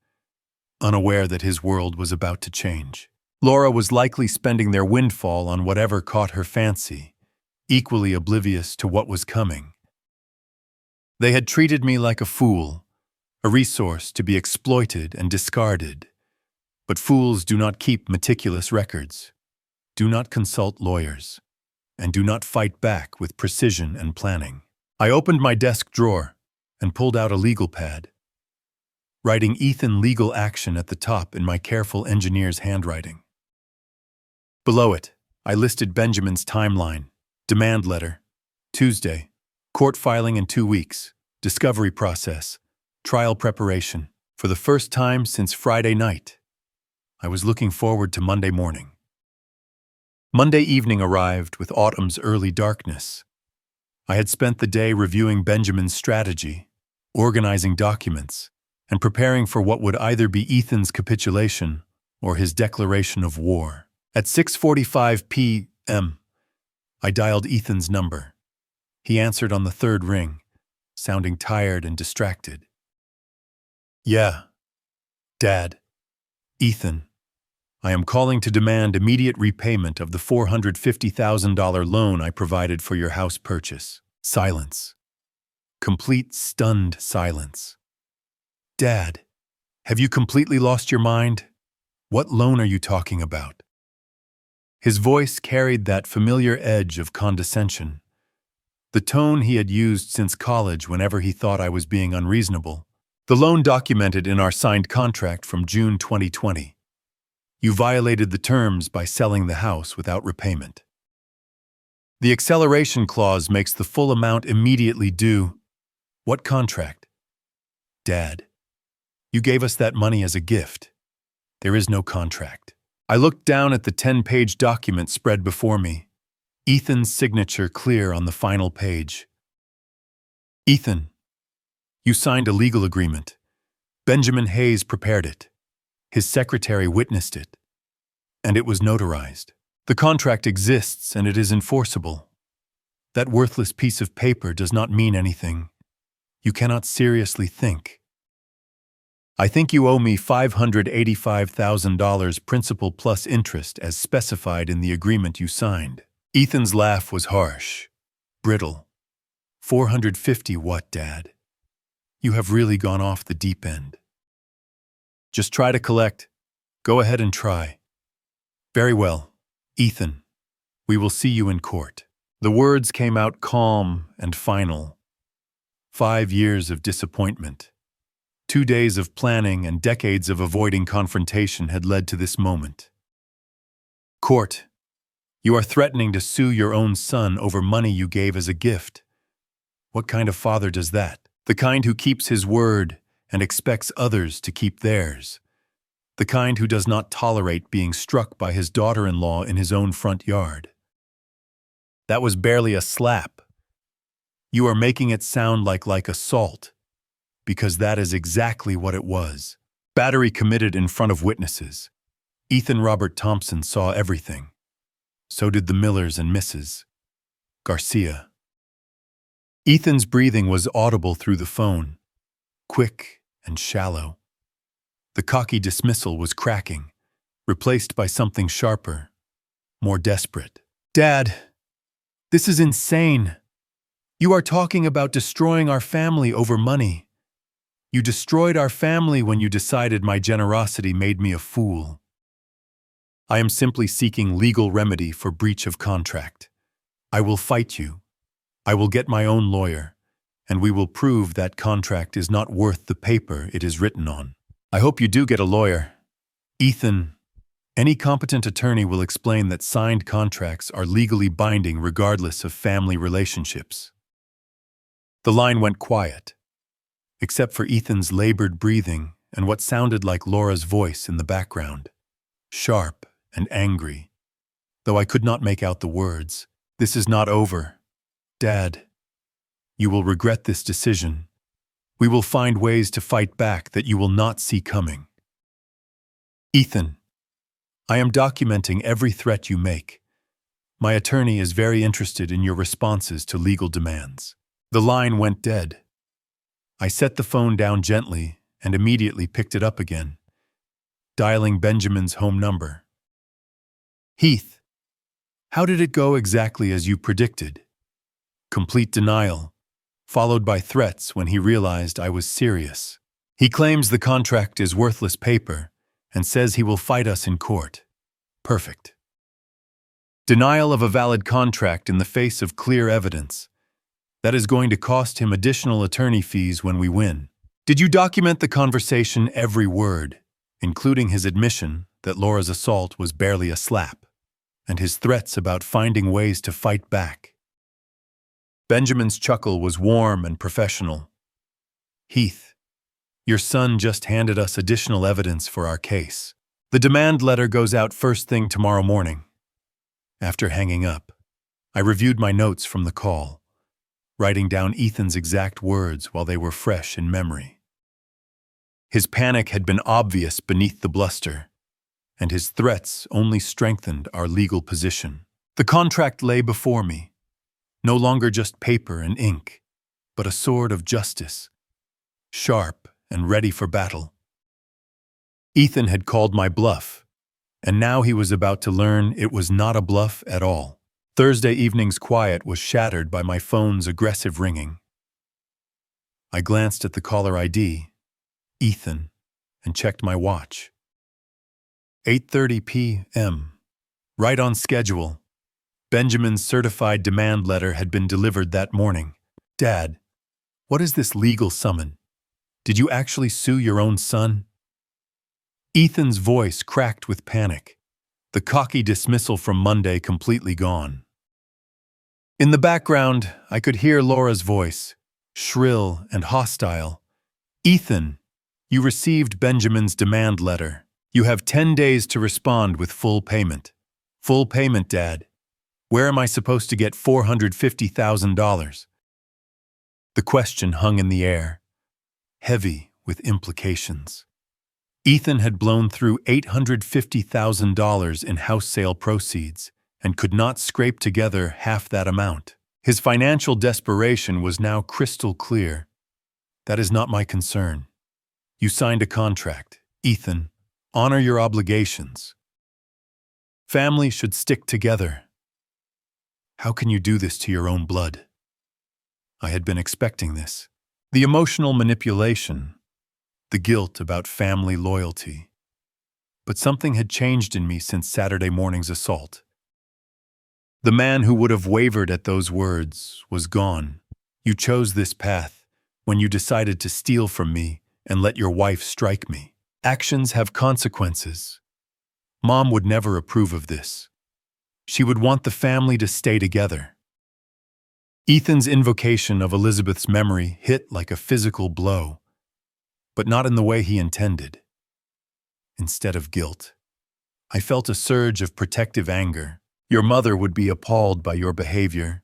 unaware that his world was about to change. Laura was likely spending their windfall on whatever caught her fancy, equally oblivious to what was coming. They had treated me like a fool, a resource to be exploited and discarded. But fools do not keep meticulous records, do not consult lawyers, and do not fight back with precision and planning. I opened my desk drawer and pulled out a legal pad, writing Ethan legal action at the top in my careful engineer's handwriting. Below it, I listed Benjamin's timeline: demand letter, Tuesday, court filing in 2 weeks, discovery process, trial preparation. For the first time since Friday night, I was looking forward to Monday morning. Monday evening arrived with autumn's early darkness. I had spent the day reviewing Benjamin's strategy, organizing documents, and preparing for what would either be Ethan's capitulation or his declaration of war. At 6:45 p.m., I dialed Ethan's number. He answered on the third ring, sounding tired and distracted. "Yeah, Dad. Ethan, I am calling to demand immediate repayment of the $450,000 loan I provided for your house purchase." Silence. Complete stunned silence. "Dad, have you completely lost your mind? What loan are you talking about?" His voice carried that familiar edge of condescension, the tone he had used since college whenever he thought I was being unreasonable. "The loan documented in our signed contract from June 2020. You violated the terms by selling the house without repayment. The acceleration clause makes the full amount immediately due." "What contract?" "Dad, you gave us that money as a gift. There is no contract." I looked down at the 10-page document spread before me, Ethan's signature clear on the final page. "Ethan, you signed a legal agreement. Benjamin Hayes prepared it. His secretary witnessed it. And it was notarized. The contract exists and it is enforceable. That worthless piece of paper does not mean anything. You cannot seriously think. I think you owe me $585,000 principal plus interest as specified in the agreement you signed." Ethan's laugh was harsh, brittle. "450 what, Dad? You have really gone off the deep end. Just try to collect. Go ahead and try." "Very well, Ethan. We will see you in court." The words came out calm and final. 5 years of disappointment, 2 days of planning and decades of avoiding confrontation had led to this moment. "Court, you are threatening to sue your own son over money you gave as a gift. What kind of father does that? The kind who keeps his word and expects others to keep theirs. The kind who does not tolerate being struck by his daughter-in-law in his own front yard." That was barely a slap. You are making it sound like assault, because that is exactly what it was. Battery committed in front of witnesses. Ethan Robert Thompson saw everything. So did the Millers and Mrs. Garcia. Ethan's breathing was audible through the phone, quick and shallow. The cocky dismissal was cracking, replaced by something sharper, more desperate. "Dad, this is insane. You are talking about destroying our family over money. You destroyed our family when you decided my generosity made me a fool. I am simply seeking legal remedy for breach of contract. I will fight you. I will get my own lawyer, and we will prove that contract is not worth the paper it is written on." "I hope you do get a lawyer. Ethan, any competent attorney will explain that signed contracts are legally binding regardless of family relationships." The line went quiet, except for Ethan's labored breathing and what sounded like Laura's voice in the background, sharp and angry, though I could not make out the words. "This is not over. Dad, you will regret this decision. We will find ways to fight back that you will not see coming. Ethan, I am documenting every threat you make. My attorney is very interested in your responses to legal demands." The line went dead. I set the phone down gently and immediately picked it up again, dialing Benjamin's home number. "Heath, how did it go exactly as you predicted?" Complete denial, followed by threats when he realized I was serious. "He claims the contract is worthless paper and says he will fight us in court. Perfect. Denial of a valid contract in the face of clear evidence. That is going to cost him additional attorney fees when we win. Did you document the conversation every word, including his admission that Laura's assault was barely a slap, and his threats about finding ways to fight back? Benjamin's chuckle was warm and professional. Heath, your son just handed us additional evidence for our case. The demand letter goes out first thing tomorrow morning. After hanging up, I reviewed my notes from the call, writing down Ethan's exact words while they were fresh in memory. His panic had been obvious beneath the bluster, and his threats only strengthened our legal position. The contract lay before me, no longer just paper and ink, but a sword of justice, sharp and ready for battle. Ethan had called my bluff, and now he was about to learn it was not a bluff at all. Thursday evening's quiet was shattered by my phone's aggressive ringing. I glanced at the caller ID, Ethan, and checked my watch. 8:30 p.m. Right on schedule. Benjamin's certified demand letter had been delivered that morning. Dad, what is this legal summon? Did you actually sue your own son? Ethan's voice cracked with panic, the cocky dismissal from Monday completely gone. In the background, I could hear Laura's voice, shrill and hostile. Ethan, you received Benjamin's demand letter. You have 10 days to respond with full payment. Full payment, Dad. Where am I supposed to get $450,000? The question hung in the air, heavy with implications. Ethan had blown through $850,000 in house sale proceeds and could not scrape together half that amount. His financial desperation was now crystal clear. That is not my concern. You signed a contract. Ethan, honor your obligations. Family should stick together. How can you do this to your own blood? I had been expecting this. The emotional manipulation, the guilt about family loyalty. But something had changed in me since Saturday morning's assault. The man who would have wavered at those words was gone. You chose this path when you decided to steal from me and let your wife strike me. Actions have consequences. Mom would never approve of this. She would want the family to stay together. Ethan's invocation of Elizabeth's memory hit like a physical blow, but not in the way he intended. Instead of guilt, I felt a surge of protective anger. Your mother would be appalled by your behavior.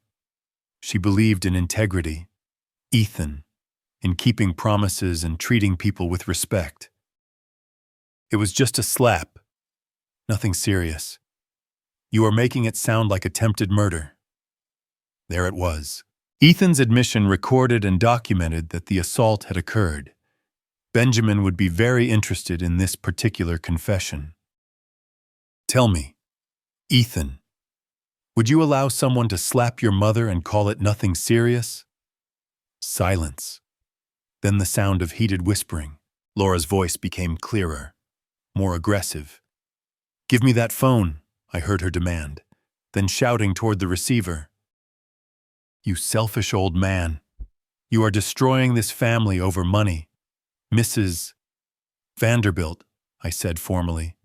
She believed in integrity. Ethan, in keeping promises and treating people with respect. It was just a slap. Nothing serious. You are making it sound like attempted murder. There it was. Ethan's admission recorded and documented that the assault had occurred. Benjamin would be very interested in this particular confession. Tell me, Ethan, would you allow someone to slap your mother and call it nothing serious? Silence. Then the sound of heated whispering. Laura's voice became clearer, more aggressive. Give me that phone, I heard her demand, then shouting toward the receiver. You selfish old man. You are destroying this family over money. Mrs. Vanderbilt, I said formally.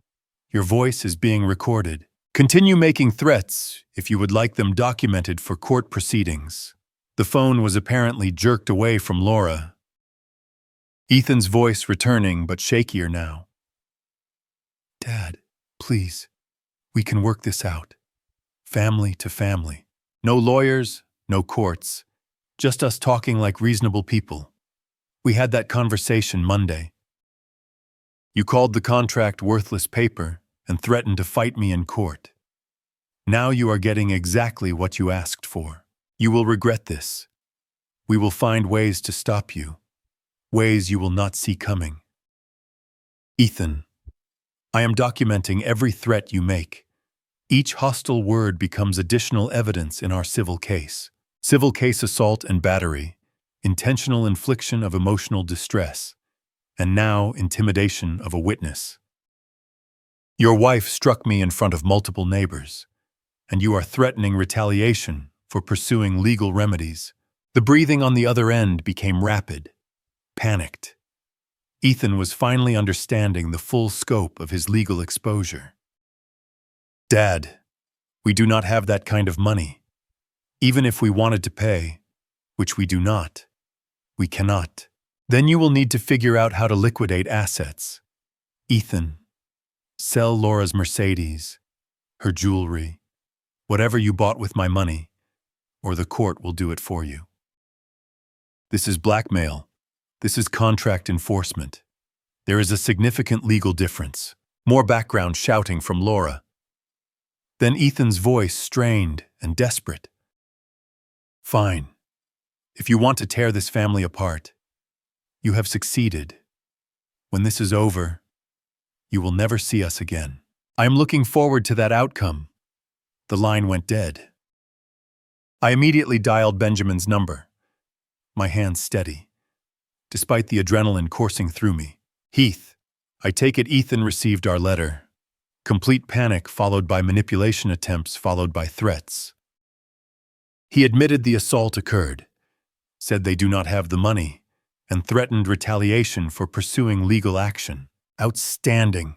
Your voice is being recorded. Continue making threats if you would like them documented for court proceedings. The phone was apparently jerked away from Laura. Ethan's voice returning, but shakier now. Dad, please, we can work this out. Family to family. No lawyers, no courts. Just us talking like reasonable people. We had that conversation Monday. You called the contract worthless paper and threatened to fight me in court. Now you are getting exactly what you asked for. You will regret this. We will find ways to stop you. Ways you will not see coming. Ethan, I am documenting every threat you make. Each hostile word becomes additional evidence in our civil case. Civil case assault and battery, intentional infliction of emotional distress, and now intimidation of a witness. Your wife struck me in front of multiple neighbors, and you are threatening retaliation for pursuing legal remedies. The breathing on the other end became rapid, panicked. Ethan was finally understanding the full scope of his legal exposure. Dad, we do not have that kind of money. Even if we wanted to pay, which we do not, we cannot. Then you will need to figure out how to liquidate assets. Ethan, sell Laura's Mercedes, her jewelry, whatever you bought with my money, or the court will do it for you. This is blackmail. This is contract enforcement. There is a significant legal difference. More background shouting from Laura. Then Ethan's voice strained and desperate. Fine. If you want to tear this family apart, you have succeeded. When this is over, you will never see us again. I am looking forward to that outcome. The line went dead. I immediately dialed Benjamin's number, my hands steady, despite the adrenaline coursing through me. Heath, I take it Ethan received our letter. Complete panic followed by manipulation attempts followed by threats. He admitted the assault occurred, said they do not have the money, and threatened retaliation for pursuing legal action. Outstanding.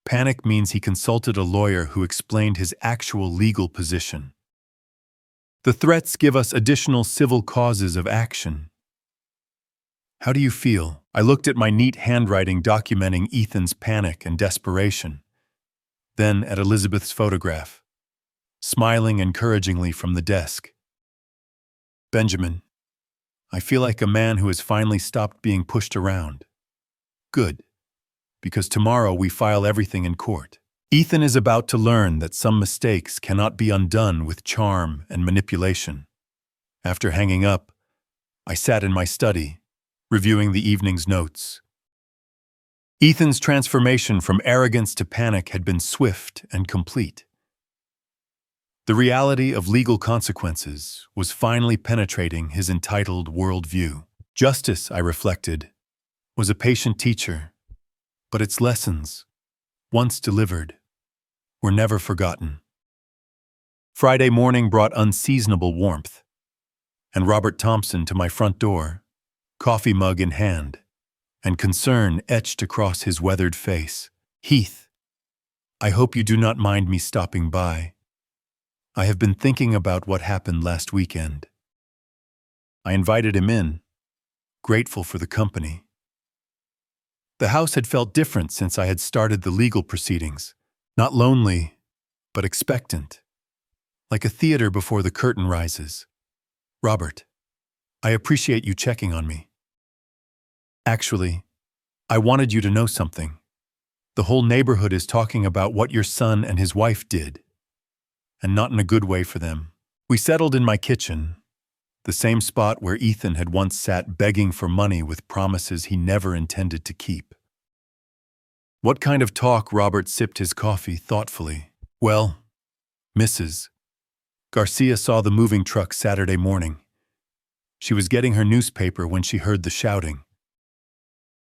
Panic means he consulted a lawyer who explained his actual legal position. The threats give us additional civil causes of action. How do you feel? I looked at my neat handwriting documenting Ethan's panic and desperation, then at Elizabeth's photograph, smiling encouragingly from the desk. Benjamin, I feel like a man who has finally stopped being pushed around. Good, because tomorrow we file everything in court. Ethan is about to learn that some mistakes cannot be undone with charm and manipulation. After hanging up, I sat in my study, reviewing the evening's notes. Ethan's transformation from arrogance to panic had been swift and complete. The reality of legal consequences was finally penetrating his entitled worldview. Justice, I reflected, was a patient teacher, but its lessons, once delivered, were never forgotten. Friday morning brought unseasonable warmth, and Robert Thompson to my front door, coffee mug in hand, and concern etched across his weathered face. Heath, I hope you do not mind me stopping by. I have been thinking about what happened last weekend. I invited him in, grateful for the company. The house had felt different since I had started the legal proceedings, not lonely, but expectant, like a theater before the curtain rises. Robert, I appreciate you checking on me. Actually, I wanted you to know something. The whole neighborhood is talking about what your son and his wife did, and not in a good way for them. We settled in my kitchen, the same spot where Ethan had once sat begging for money with promises he never intended to keep. What kind of talk? Robert sipped his coffee thoughtfully. Well, Mrs. Garcia saw the moving truck Saturday morning. She was getting her newspaper when she heard the shouting.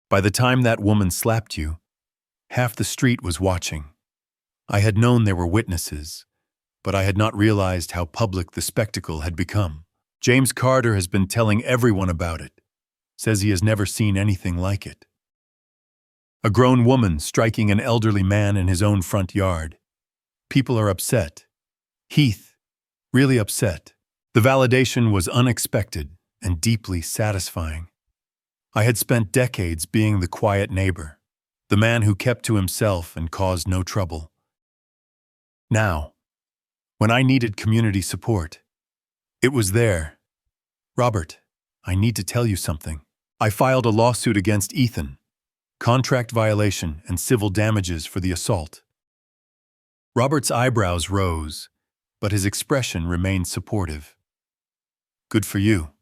By the time that woman slapped you, half the street was watching. I had known there were witnesses, but I had not realized how public the spectacle had become. James Carter has been telling everyone about it, says he has never seen anything like it. A grown woman striking an elderly man in his own front yard. People are upset. Heath, really upset. The validation was unexpected and deeply satisfying. I had spent decades being the quiet neighbor, the man who kept to himself and caused no trouble. Now, when I needed community support, it was there. Robert, I need to tell you something. I filed a lawsuit against Ethan, contract violation and civil damages for the assault. Robert's eyebrows rose, but his expression remained supportive. Good for you.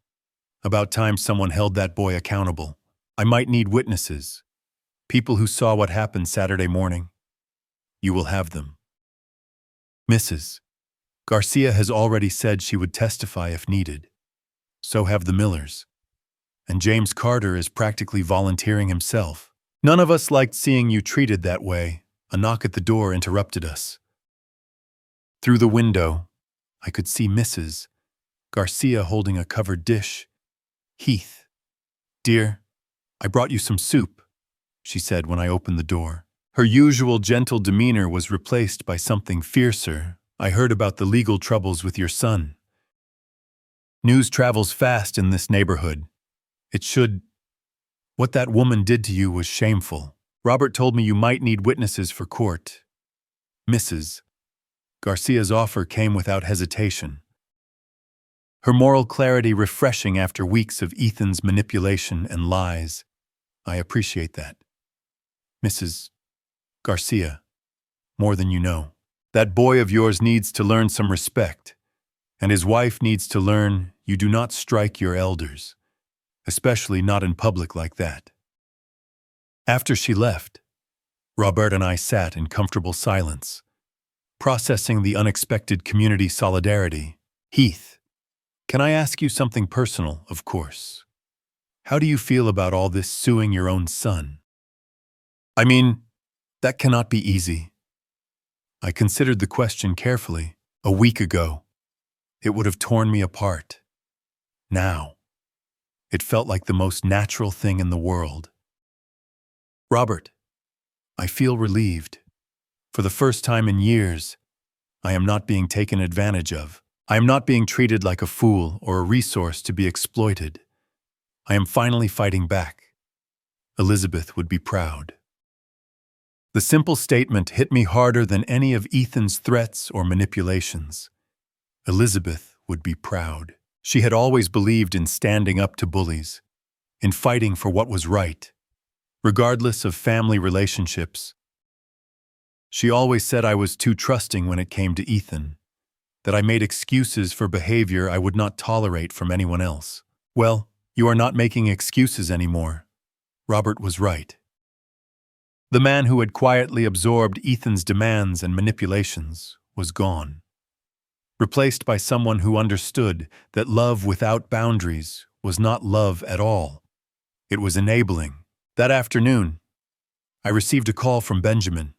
About time someone held that boy accountable. I might need witnesses, people who saw what happened Saturday morning. You will have them. Mrs. Garcia has already said she would testify if needed. So have the Millers. And James Carter is practically volunteering himself. None of us liked seeing you treated that way, A knock at the door interrupted us. Through the window, I could see Mrs. Garcia holding a covered dish. "Heath, dear, I brought you some soup," she said when I opened the door. Her usual gentle demeanor was replaced by something fiercer. "I heard about the legal troubles with your son. News travels fast in this neighborhood. It should. What that woman did to you was shameful. Robert told me you might need witnesses for court." Mrs. Garcia's offer came without hesitation. Her moral clarity refreshing after weeks of Ethan's manipulation and lies. "I appreciate that, Mrs. Garcia, more than you know. That boy of yours needs to learn some respect, and his wife needs to learn you do not strike your elders, especially not in public like that." After she left, Robert and I sat in comfortable silence, processing the unexpected community solidarity. "Heath, can I ask you something personal, of course? How do you feel about all this suing your own son? I mean, that cannot be easy." I considered the question carefully. A week ago, it would have torn me apart. Now, it felt like the most natural thing in the world. "Robert, I feel relieved. For the first time in years, I am not being taken advantage of. I am not being treated like a fool or a resource to be exploited. I am finally fighting back. Elizabeth would be proud." The simple statement hit me harder than any of Ethan's threats or manipulations. Elizabeth would be proud. She had always believed in standing up to bullies, in fighting for what was right, regardless of family relationships. She always said I was too trusting when it came to Ethan, that I made excuses for behavior I would not tolerate from anyone else. Well, you are not making excuses anymore. Robert was right. The man who had quietly absorbed Ethan's demands and manipulations was gone, replaced by someone who understood that love without boundaries was not love at all. It was enabling. That afternoon, I received a call from Benjamin.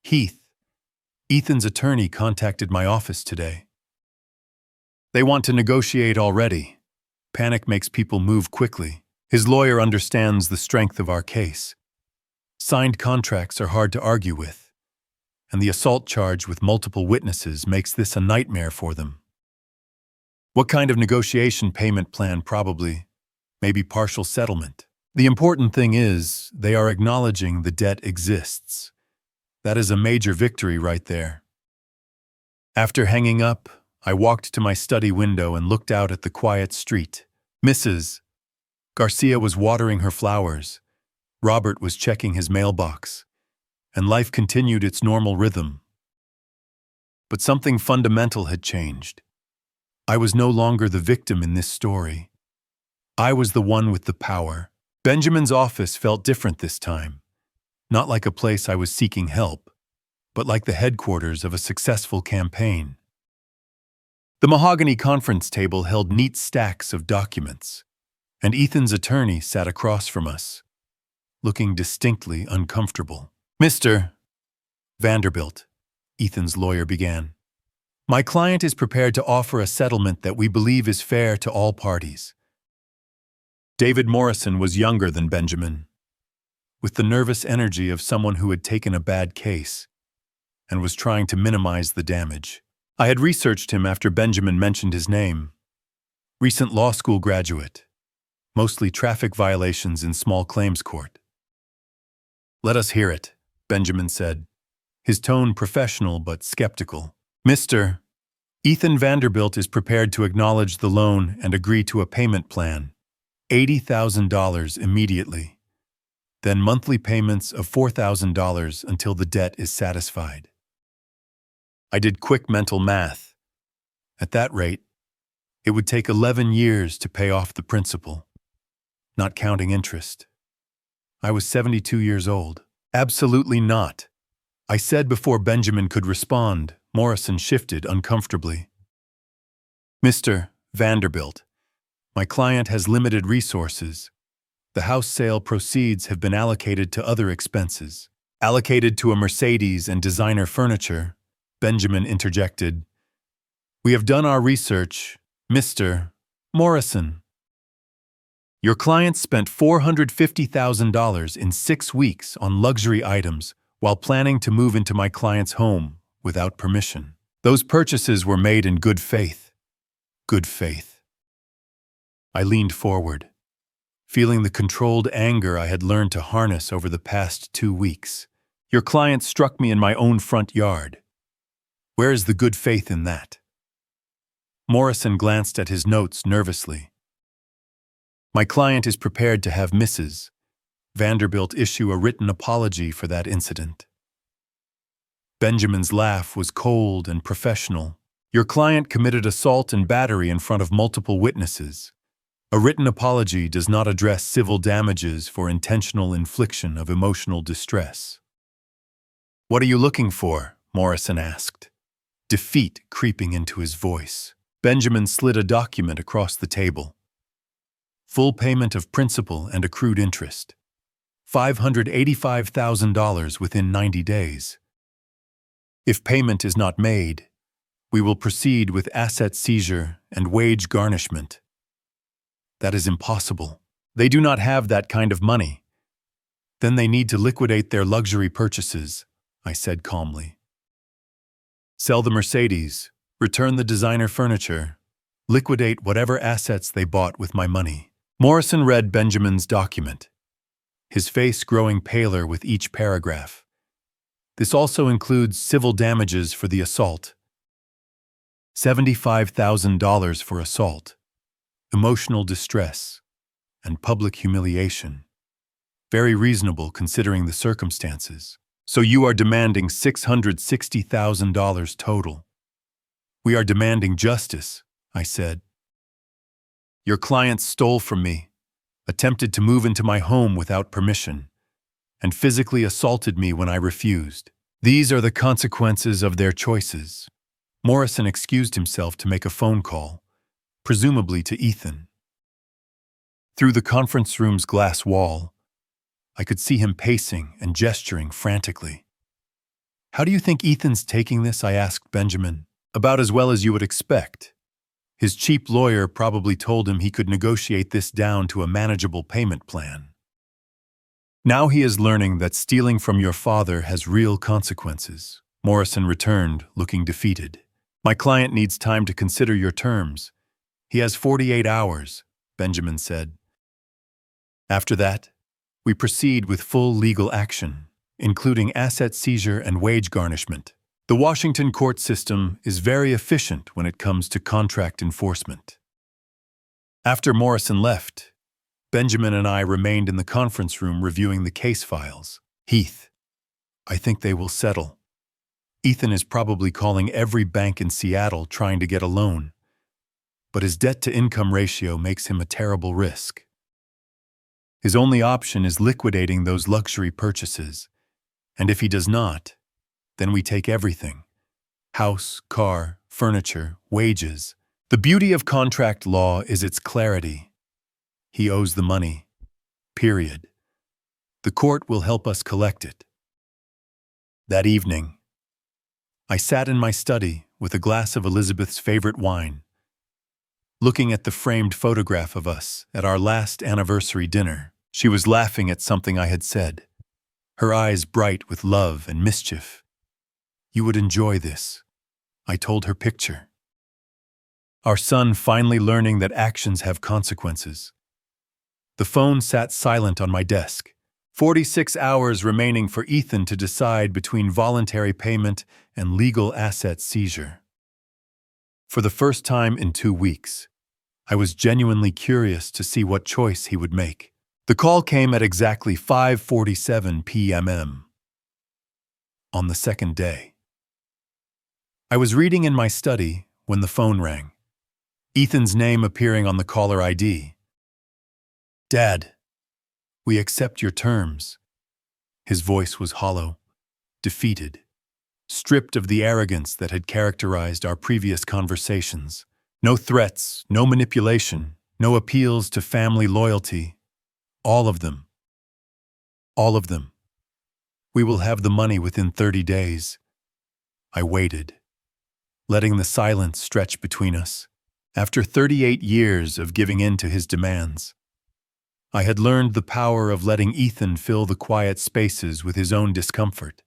"Heath, Ethan's attorney contacted my office today. They want to negotiate already. Panic makes people move quickly. His lawyer understands the strength of our case. Signed contracts are hard to argue with, and the assault charge with multiple witnesses makes this a nightmare for them. What kind of negotiation payment plan? Probably, maybe partial settlement. The important thing is, they are acknowledging the debt exists. That is a major victory right there." After hanging up, I walked to my study window and looked out at the quiet street. Mrs. Garcia was watering her flowers. Robert was checking his mailbox, and life continued its normal rhythm. But something fundamental had changed. I was no longer the victim in this story. I was the one with the power. Benjamin's office felt different this time, not like a place I was seeking help, but like the headquarters of a successful campaign. The mahogany conference table held neat stacks of documents, and Ethan's attorney sat across from us, looking distinctly uncomfortable. "Mr. Vanderbilt," Ethan's lawyer began, "my client is prepared to offer a settlement that we believe is fair to all parties." David Morrison was younger than Benjamin, with the nervous energy of someone who had taken a bad case and was trying to minimize the damage. I had researched him after Benjamin mentioned his name. Recent law school graduate, mostly traffic violations in small claims court. "Let us hear it," Benjamin said, his tone professional but skeptical. "Mr. Ethan Vanderbilt is prepared to acknowledge the loan and agree to a payment plan, $80,000 immediately, then monthly payments of $4,000 until the debt is satisfied." I did quick mental math. At that rate, it would take 11 years to pay off the principal, not counting interest. I was 72 years old. "Absolutely not," I said before Benjamin could respond. Morrison shifted uncomfortably. "Mr. Vanderbilt, my client has limited resources. The house sale proceeds have been allocated to other expenses. Allocated to a Mercedes and designer furniture, Benjamin interjected. We have done our research, Mr. Morrison. Your client spent $450,000 in 6 weeks on luxury items while planning to move into my client's home without permission. Those purchases were made in good faith. Good faith. I leaned forward, feeling the controlled anger I had learned to harness over the past 2 weeks. Your client struck me in my own front yard. Where is the good faith in that? Morrison glanced at his notes nervously. My client is prepared to have Mrs. Vanderbilt issue a written apology for that incident. Benjamin's laugh was cold and professional. Your client committed assault and battery in front of multiple witnesses. A written apology does not address civil damages for intentional infliction of emotional distress. What are you looking for? Morrison asked, defeat creeping into his voice. Benjamin slid a document across the table. Full payment of principal and accrued interest. $585,000 within 90 days. If payment is not made, we will proceed with asset seizure and wage garnishment. That is impossible. They do not have that kind of money. Then they need to liquidate their luxury purchases, I said calmly. Sell the Mercedes, return the designer furniture, liquidate whatever assets they bought with my money. Morrison read Benjamin's document, his face growing paler with each paragraph. This also includes civil damages for the assault. $75,000 for assault, emotional distress, and public humiliation. Very reasonable considering the circumstances. So you are demanding $660,000 total. We are demanding justice, I said. Your client stole from me, attempted to move into my home without permission, and physically assaulted me when I refused. These are the consequences of their choices. Morrison excused himself to make a phone call, presumably to Ethan. Through the conference room's glass wall, I could see him pacing and gesturing frantically. How do you think Ethan's taking this? I asked Benjamin. About as well as you would expect. His cheap lawyer probably told him he could negotiate this down to a manageable payment plan. Now he is learning that stealing from your father has real consequences. Morrison returned, looking defeated. My client needs time to consider your terms. He has 48 hours, Benjamin said. After that, we proceed with full legal action, including asset seizure and wage garnishment. The Washington court system is very efficient when it comes to contract enforcement. After Morrison left, Benjamin and I remained in the conference room reviewing the case files. Heath, I think they will settle. Ethan is probably calling every bank in Seattle trying to get a loan, but his debt-to-income ratio makes him a terrible risk. His only option is liquidating those luxury purchases, and if he does not, then we take everything. House, car, furniture, wages. The beauty of contract law is its clarity. He owes the money. Period. The court will help us collect it. That evening, I sat in my study with a glass of Elizabeth's favorite wine, looking at the framed photograph of us at our last anniversary dinner. She was laughing at something I had said, her eyes bright with love and mischief. You would enjoy this, I told her picture. Our son finally learning that actions have consequences. The phone sat silent on my desk. 46 hours remaining for Ethan to decide between voluntary payment and legal asset seizure. For the first time in 2 weeks, I was genuinely curious to see what choice he would make. The call came at exactly 5:47 p.m. on the second day. I was reading in my study when the phone rang, Ethan's name appearing on the caller ID. Dad, we accept your terms. His voice was hollow, defeated, stripped of the arrogance that had characterized our previous conversations. No threats, no manipulation, no appeals to family loyalty. All of them. All of them. We will have the money within 30 days. I waited, letting the silence stretch between us. After 38 years of giving in to his demands, I had learned the power of letting Ethan fill the quiet spaces with his own discomfort.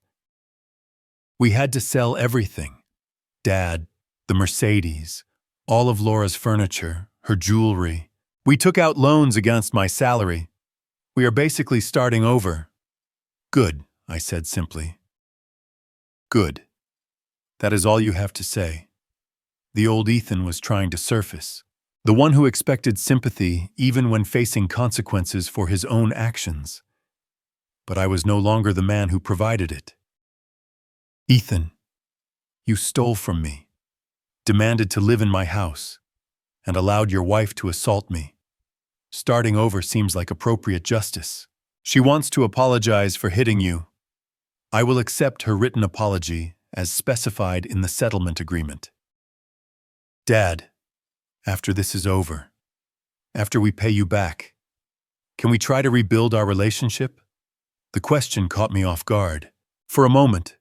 We had to sell everything: Dad, the Mercedes, all of Laura's furniture, her jewelry. We took out loans against my salary. We are basically starting over. Good, I said simply. Good. That is all you have to say. The old Ethan was trying to surface, the one who expected sympathy even when facing consequences for his own actions. But I was no longer the man who provided it. Ethan, you stole from me, demanded to live in my house, and allowed your wife to assault me. Starting over seems like appropriate justice. She wants to apologize for hitting you. I will accept her written apology as specified in the settlement agreement. Dad, after this is over, after we pay you back, can we try to rebuild our relationship? The question caught me off guard. For a moment,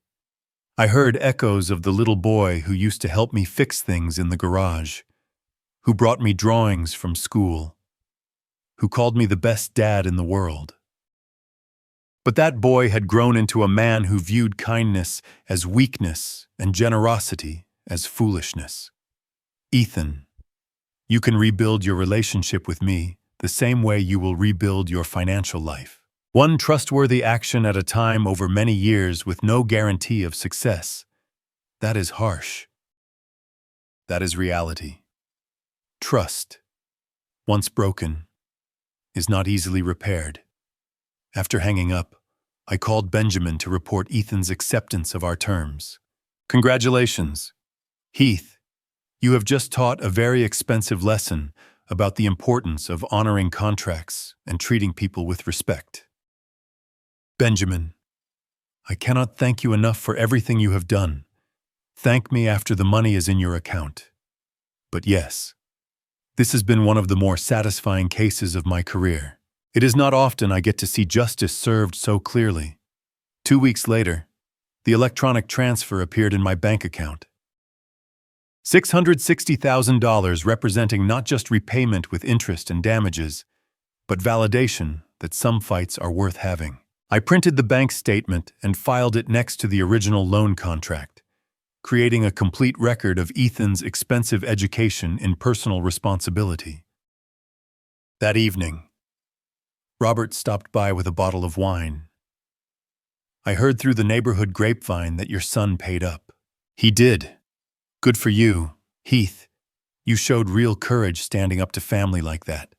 I heard echoes of the little boy who used to help me fix things in the garage, who brought me drawings from school, who called me the best dad in the world. But that boy had grown into a man who viewed kindness as weakness and generosity as foolishness. Ethan, you can rebuild your relationship with me the same way you will rebuild your financial life. One trustworthy action at a time over many years with no guarantee of success. That is harsh. That is reality. Trust, once broken, is not easily repaired. After hanging up, I called Benjamin to report Ethan's acceptance of our terms. Congratulations. Heath, you have just taught a very expensive lesson about the importance of honoring contracts and treating people with respect. Benjamin, I cannot thank you enough for everything you have done. Thank me after the money is in your account. But yes, this has been one of the more satisfying cases of my career. It is not often I get to see justice served so clearly. 2 weeks later, the electronic transfer appeared in my bank account. $660,000 representing not just repayment with interest and damages, but validation that some fights are worth having. I printed the bank statement and filed it next to the original loan contract, creating a complete record of Ethan's expensive education in personal responsibility. That evening, Robert stopped by with a bottle of wine. I heard through the neighborhood grapevine that your son paid up. He did. Good for you, Heath. You showed real courage standing up to family like that.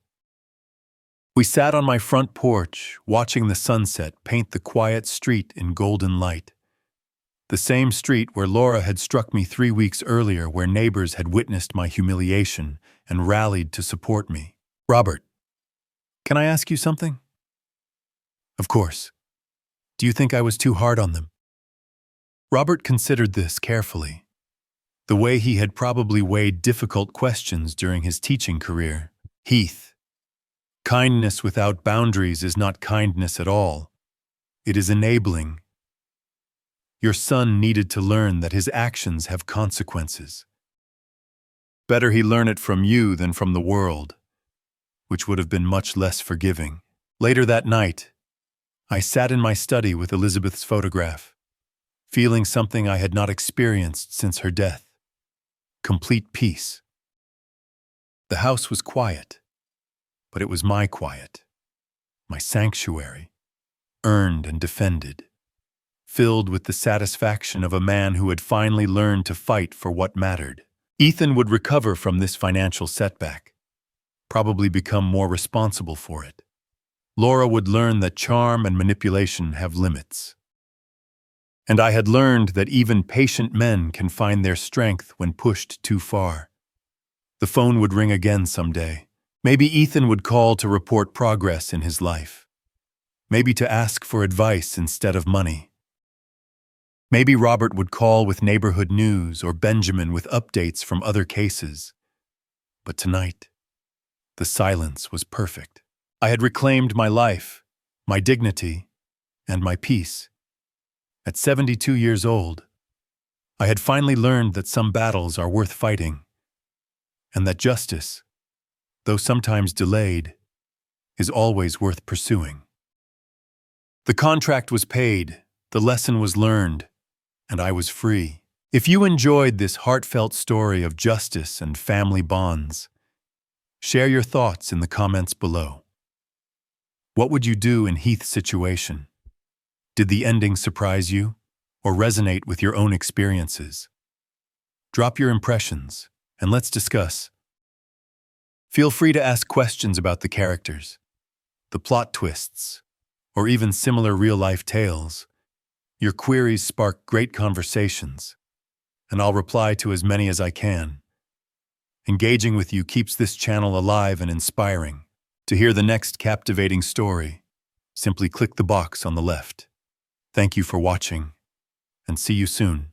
We sat on my front porch, watching the sunset paint the quiet street in golden light. The same street where Laura had struck me 3 weeks earlier, where neighbors had witnessed my humiliation and rallied to support me. Robert, can I ask you something? Of course. Do you think I was too hard on them? Robert considered this carefully, the way he had probably weighed difficult questions during his teaching career. Heath, kindness without boundaries is not kindness at all. It is enabling. Your son needed to learn that his actions have consequences. Better he learn it from you than from the world, which would have been much less forgiving. Later that night, I sat in my study with Elizabeth's photograph, feeling something I had not experienced since her death: complete peace. The house was quiet, but it was my quiet, my sanctuary, earned and defended, filled with the satisfaction of a man who had finally learned to fight for what mattered. Ethan would recover from this financial setback, probably become more responsible for it. Laura would learn that charm and manipulation have limits. And I had learned that even patient men can find their strength when pushed too far. The phone would ring again someday. Maybe Ethan would call to report progress in his life. Maybe to ask for advice instead of money. Maybe Robert would call with neighborhood news, or Benjamin with updates from other cases. But tonight, the silence was perfect. I had reclaimed my life, my dignity, and my peace. At 72 years old, I had finally learned that some battles are worth fighting, and that justice, though sometimes delayed, is always worth pursuing. The contract was paid, the lesson was learned, and I was free. If you enjoyed this heartfelt story of justice and family bonds, share your thoughts in the comments below. What would you do in Heath's situation? Did the ending surprise you or resonate with your own experiences? Drop your impressions and let's discuss. Feel free to ask questions about the characters, the plot twists, or even similar real-life tales. Your queries spark great conversations, and I'll reply to as many as I can. Engaging with you keeps this channel alive and inspiring. To hear the next captivating story, simply click the box on the left. Thank you for watching, and see you soon.